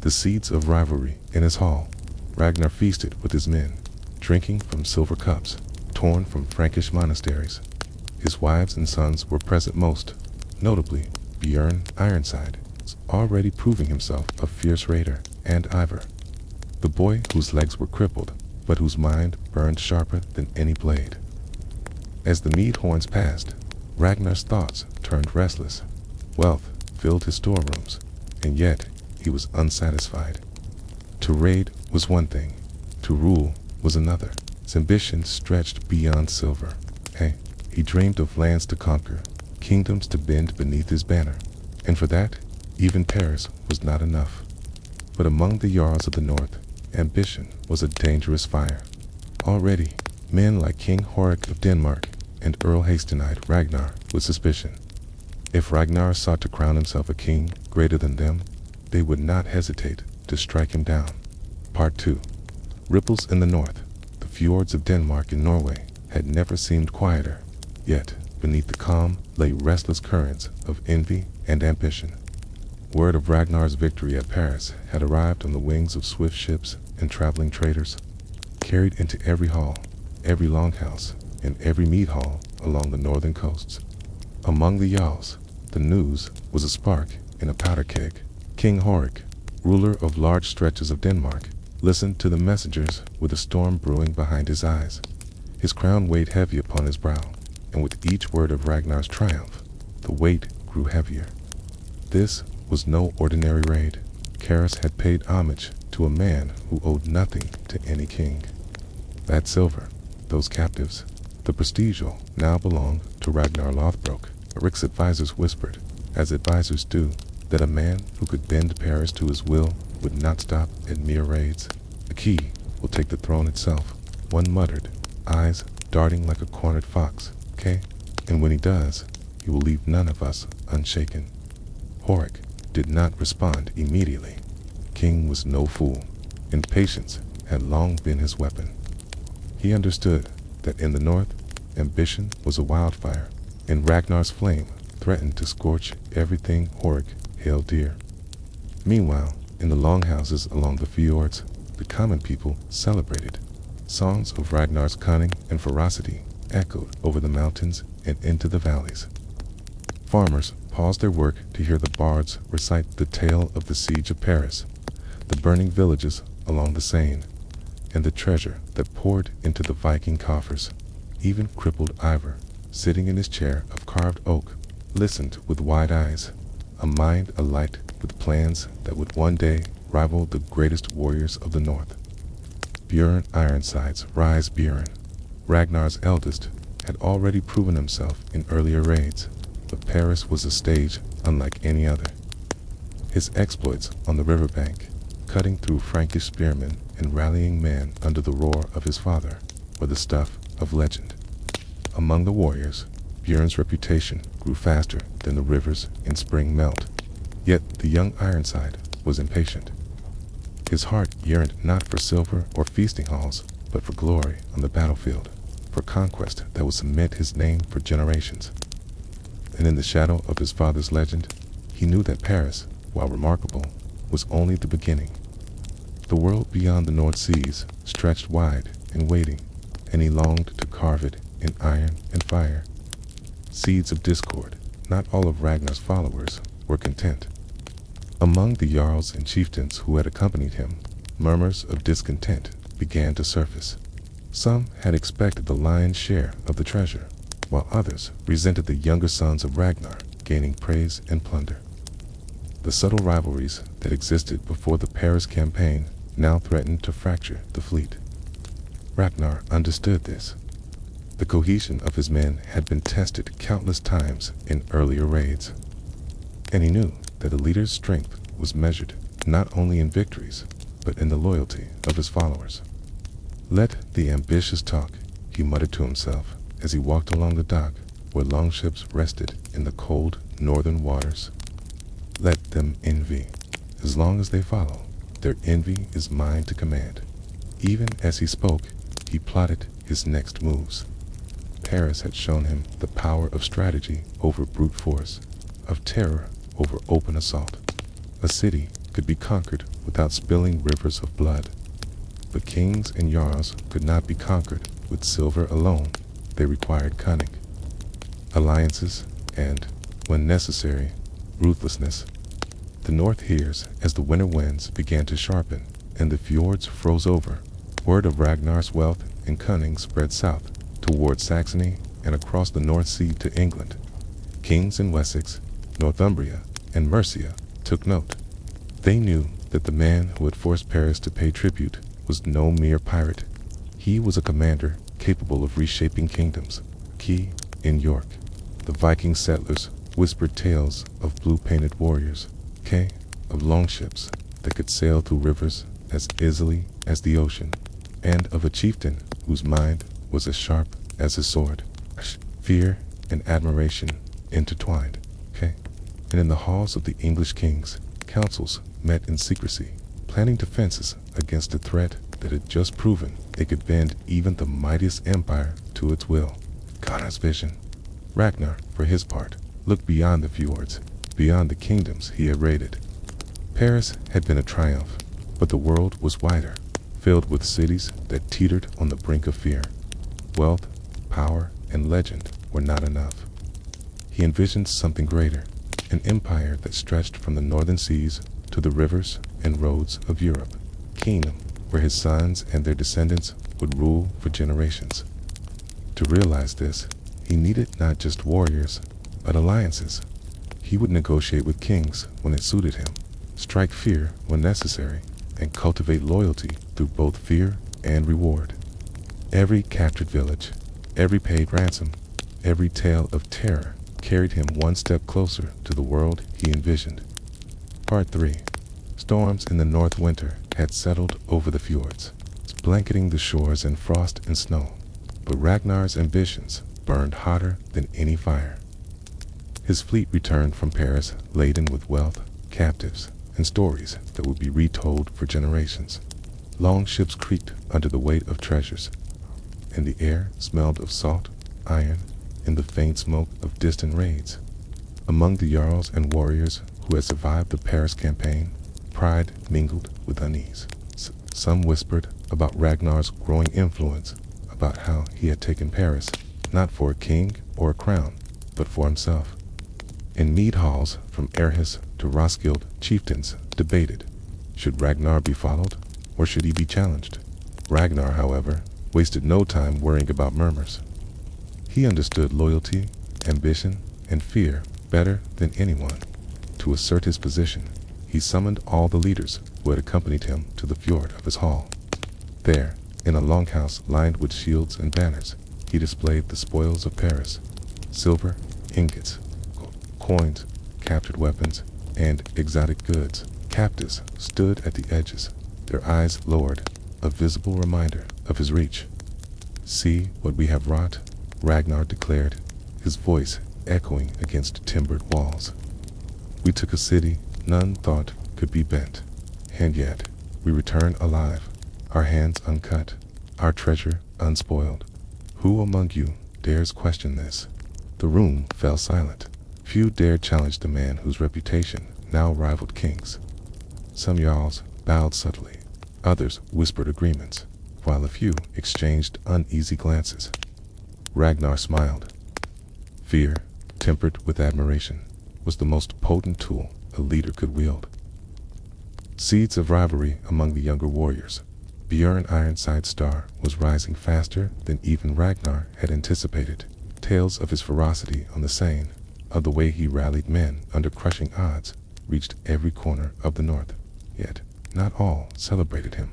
The seeds of rivalry in his hall, Ragnar feasted with his men, drinking from silver cups, torn from Frankish monasteries. His wives and sons were present most, notably Bjorn Ironside was already proving himself a fierce raider and Ivor, the boy whose legs were crippled, but whose mind burned sharper than any blade. As the mead horns passed, Ragnar's thoughts turned restless. Wealth filled his storerooms, and yet he was unsatisfied. To raid was one thing, to rule was another. His ambition stretched beyond silver. He dreamed of lands to conquer, kingdoms to bend beneath his banner, and for that, even Paris was not enough. But among the Jarls of the North, ambition was a dangerous fire. Already, men like King Horik of Denmark and Earl Hastinite Ragnar with suspicion. If Ragnar sought to crown himself a king greater than them, they would not hesitate to strike him down. Part 2. Ripples in the north. The fjords of Denmark and Norway had never seemed quieter, yet beneath the calm lay restless currents of envy and ambition. Word of Ragnar's victory at Paris had arrived on the wings of swift ships and traveling traders, carried into every hall, every longhouse, and every mead hall along the northern coasts. Among the Jarls, the news was a spark in a powder keg. King Horik, ruler of large stretches of Denmark, listened to the messengers with a storm brewing behind his eyes. His crown weighed heavy upon his brow, and with each word of Ragnar's triumph, the weight grew heavier. This was no ordinary raid. Paris had paid homage to a man who owed nothing to any king. That silver, those captives, the prestigio now belonged to Ragnar Lothbrok. Eric's advisors whispered, as advisors do, that a man who could bend Paris to his will would not stop at mere raids. The key will take the throne itself, one muttered, eyes darting like a cornered fox. And when he does, he will leave none of us unshaken. Horik did not respond immediately. King was no fool, and patience had long been his weapon. He understood that in the north, ambition was a wildfire, and Ragnar's flame threatened to scorch everything Horik held dear. Meanwhile, in the longhouses along the fjords, the common people celebrated. Songs of Ragnar's cunning and ferocity echoed over the mountains and into the valleys. Farmers paused their work to hear the bards recite the tale of the siege of Paris, the burning villages along the Seine, and the treasure that poured into the Viking coffers. Even crippled Ivor, sitting in his chair of carved oak, listened with wide eyes, a mind alight with plans that would one day rival the greatest warriors of the north. Bjorn Ironside's Rise Bjorn, Ragnar's eldest, had already proven himself in earlier raids, but Paris was a stage unlike any other. His exploits on the riverbank, cutting through Frankish spearmen and rallying men under the roar of his father, were the stuff of legend. Among the warriors, Bjorn's reputation grew faster than the rivers in spring melt. Yet the young Ironside was impatient. His heart yearned not for silver or feasting halls, but for glory on the battlefield, for conquest that would cement his name for generations. And in the shadow of his father's legend, he knew that Paris, while remarkable, was only the beginning. The world beyond the North Seas stretched wide and waiting, and he longed to carve it in iron and fire. Seeds of discord, not all of Ragnar's followers, were content. Among the Jarls and chieftains who had accompanied him, murmurs of discontent began to surface. Some had expected the lion's share of the treasure, while others resented the younger sons of Ragnar gaining praise and plunder. The subtle rivalries that existed before the Paris campaign now threatened to fracture the fleet. Ragnar understood this. The cohesion of his men had been tested countless times in earlier raids, and he knew that a leader's strength was measured not only in victories, but in the loyalty of his followers. Let the ambitious talk, he muttered to himself as he walked along the dock where longships rested in the cold northern waters. Let them envy. As long as they follow, their envy is mine to command. Even as he spoke, he plotted his next moves. Paris had shown him the power of strategy over brute force, of terror over open assault. A city could be conquered without spilling rivers of blood. But kings and jarls could not be conquered with silver alone. They required cunning, alliances, and, when necessary, ruthlessness. The north hears as the winter winds began to sharpen and the fjords froze over. Word of Ragnar's wealth and cunning spread south toward Saxony and across the North Sea to England. Kings in Wessex, Northumbria, and Mercia took note. They knew that the man who had forced Paris to pay tribute was no mere pirate. He was a commander capable of reshaping kingdoms. Key in York, the Viking settlers whispered tales of blue-painted warriors. K, of longships that could sail through rivers as easily as the ocean, and of a chieftain whose mind was as sharp as his sword. Fear and admiration intertwined. Okay? And in the halls of the English kings, councils met in secrecy, planning defenses against a threat that had just proven it could bend even the mightiest empire to its will. Connor's vision. Ragnar, for his part, looked beyond the fjords, beyond the kingdoms he had raided. Paris had been a triumph, but the world was wider, filled with cities that teetered on the brink of fear. Wealth, power, and legend were not enough. He envisioned something greater, an empire that stretched from the northern seas to the rivers and roads of Europe, a kingdom where his sons and their descendants would rule for generations. To realize this, he needed not just warriors, but alliances. He would negotiate with kings when it suited him, strike fear when necessary, and cultivate loyalty through both fear and reward. Every captured village, every paid ransom, every tale of terror carried him one step closer to the world he envisioned. Part 3. Storms in the north winter had settled over the fjords, blanketing the shores in frost and snow, but Ragnar's ambitions burned hotter than any fire. His fleet returned from Paris laden with wealth, captives, and stories that would be retold for generations. Long ships creaked under the weight of treasures, and the air smelled of salt, iron, and the faint smoke of distant raids. Among the jarls and warriors who had survived the Paris campaign, pride mingled with unease. Some whispered about Ragnar's growing influence, about how he had taken Paris, not for a king or a crown, but for himself. In mead halls from Aarhus to Roskilde, chieftains debated, should Ragnar be followed, or should he be challenged? Ragnar, however, wasted no time worrying about murmurs. He understood loyalty, ambition, and fear better than anyone. To assert his position, he summoned all the leaders who had accompanied him to the fjord of his hall. There, in a longhouse lined with shields and banners, he displayed the spoils of Paris: silver, ingots, coins, captured weapons, and exotic goods. Captives stood at the edges, their eyes lowered, a visible reminder of his reach. "See what we have wrought," Ragnar declared, his voice echoing against timbered walls. "We took a city none thought could be bent, and yet we return alive, our hands uncut, our treasure unspoiled. Who among you dares question this?" The room fell silent. Few dared challenge the man whose reputation now rivaled kings. Some jarls bowed subtly, others whispered agreements, while a few exchanged uneasy glances. Ragnar smiled. Fear, tempered with admiration, was the most potent tool a leader could wield. Seeds of rivalry among the younger warriors. Björn Ironside's star was rising faster than even Ragnar had anticipated. Tales of his ferocity on the Seine, of the way he rallied men under crushing odds, reached every corner of the north. Yet, not all celebrated him.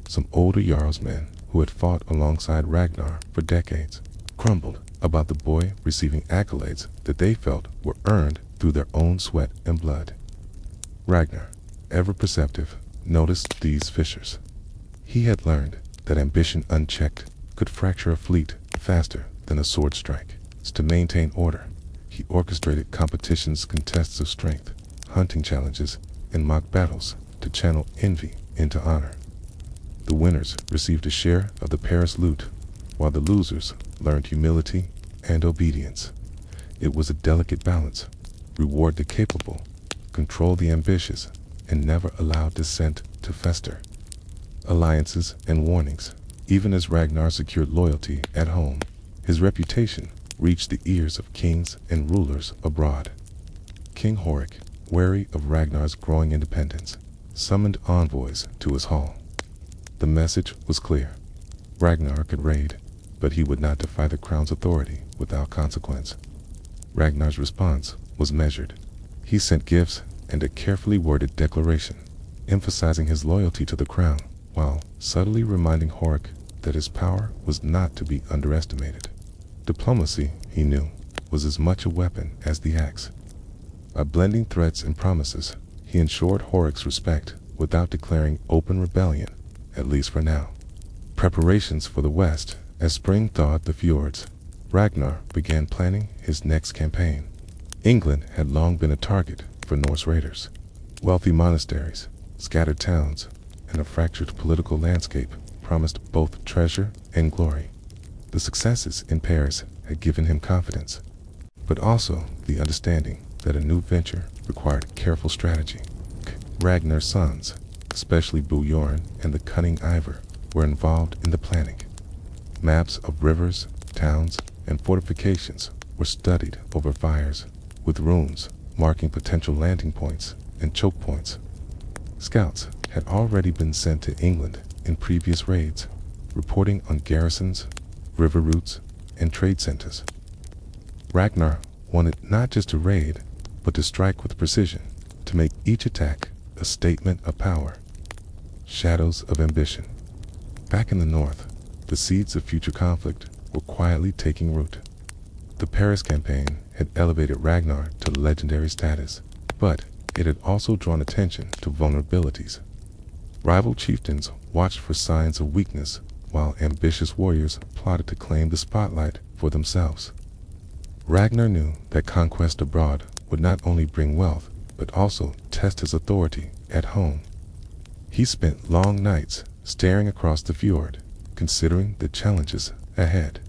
Some older jarlsmen who had fought alongside Ragnar for decades grumbled about the boy receiving accolades that they felt were earned through their own sweat and blood. Ragnar, ever perceptive, noticed these fissures. He had learned that ambition unchecked could fracture a fleet faster than a sword strike. To maintain order, he orchestrated competitions, contests of strength, hunting challenges, and mock battles to channel envy into honor. The winners received a share of the Paris loot, while the losers learned humility and obedience. It was a delicate balance: reward the capable, control the ambitious, and never allow dissent to fester. Alliances and warnings. Even as Ragnar secured loyalty at home, his reputation reached the ears of kings and rulers abroad. King Horik, wary of Ragnar's growing independence, summoned envoys to his hall. The message was clear. Ragnar could raid, but he would not defy the crown's authority without consequence. Ragnar's response was measured. He sent gifts and a carefully worded declaration, emphasizing his loyalty to the crown, while subtly reminding Horik that his power was not to be underestimated. Diplomacy, he knew, was as much a weapon as the axe. By blending threats and promises, he ensured Horik's respect without declaring open rebellion, at least for now. Preparations for the west. As spring thawed the fjords, Ragnar began planning his next campaign. England had long been a target for Norse raiders. Wealthy monasteries, scattered towns, and a fractured political landscape promised both treasure and glory. The successes in Paris had given him confidence, but also the understanding that a new venture required careful strategy. Ragnar's sons, especially Bjorn and the cunning Ivar, were involved in the planning. Maps of rivers, towns, and fortifications were studied over fires, with runes marking potential landing points and choke points. Scouts had already been sent to England in previous raids, reporting on garrisons, river routes, and trade centers. Ragnar wanted not just to raid, but to strike with precision, to make each attack a statement of power. Shadows of ambition. Back in the north, the seeds of future conflict were quietly taking root. The Paris campaign had elevated Ragnar to legendary status, but it had also drawn attention to vulnerabilities. Rival chieftains watched for signs of weakness, while ambitious warriors plotted to claim the spotlight for themselves. Ragnar knew that conquest abroad would not only bring wealth, but also test his authority at home. He spent long nights staring across the fjord, considering the challenges ahead.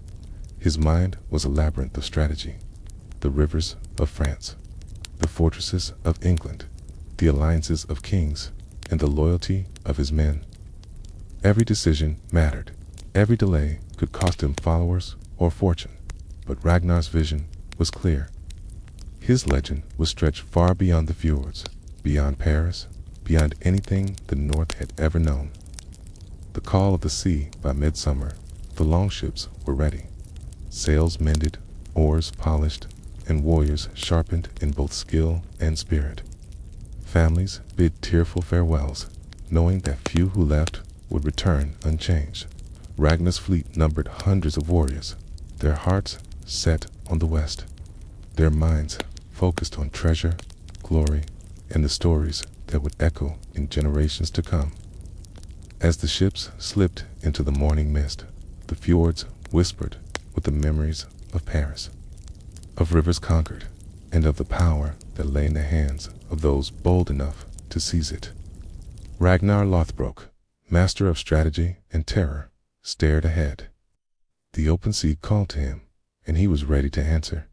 His mind was a labyrinth of strategy. The rivers of France, the fortresses of England, the alliances of kings, and the loyalty of his men. Every decision mattered. Every delay could cost him followers or fortune. But Ragnar's vision was clear. His legend was stretched far beyond the fjords, beyond Paris, beyond anything the North had ever known. The call of the sea by midsummer, the longships were ready. Sails mended, oars polished, and warriors sharpened in both skill and spirit. Families bid tearful farewells, knowing that few who left would return unchanged. Ragnar's fleet numbered hundreds of warriors, their hearts set on the west, their minds focused on treasure, glory, and the stories that would echo in generations to come. As the ships slipped into the morning mist, the fjords whispered with the memories of Paris, of rivers conquered, and of the power that lay in the hands of those bold enough to seize it. Ragnar Lothbrok, master of strategy and terror, stared ahead. The open sea called to him, and he was ready to answer.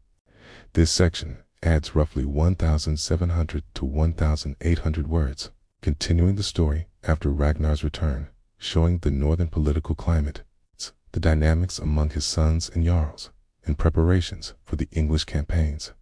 This section adds roughly 1,700 to 1,800 words, continuing the story after Ragnar's return, showing the northern political climate, the dynamics among his sons and jarls, and preparations for the English campaigns.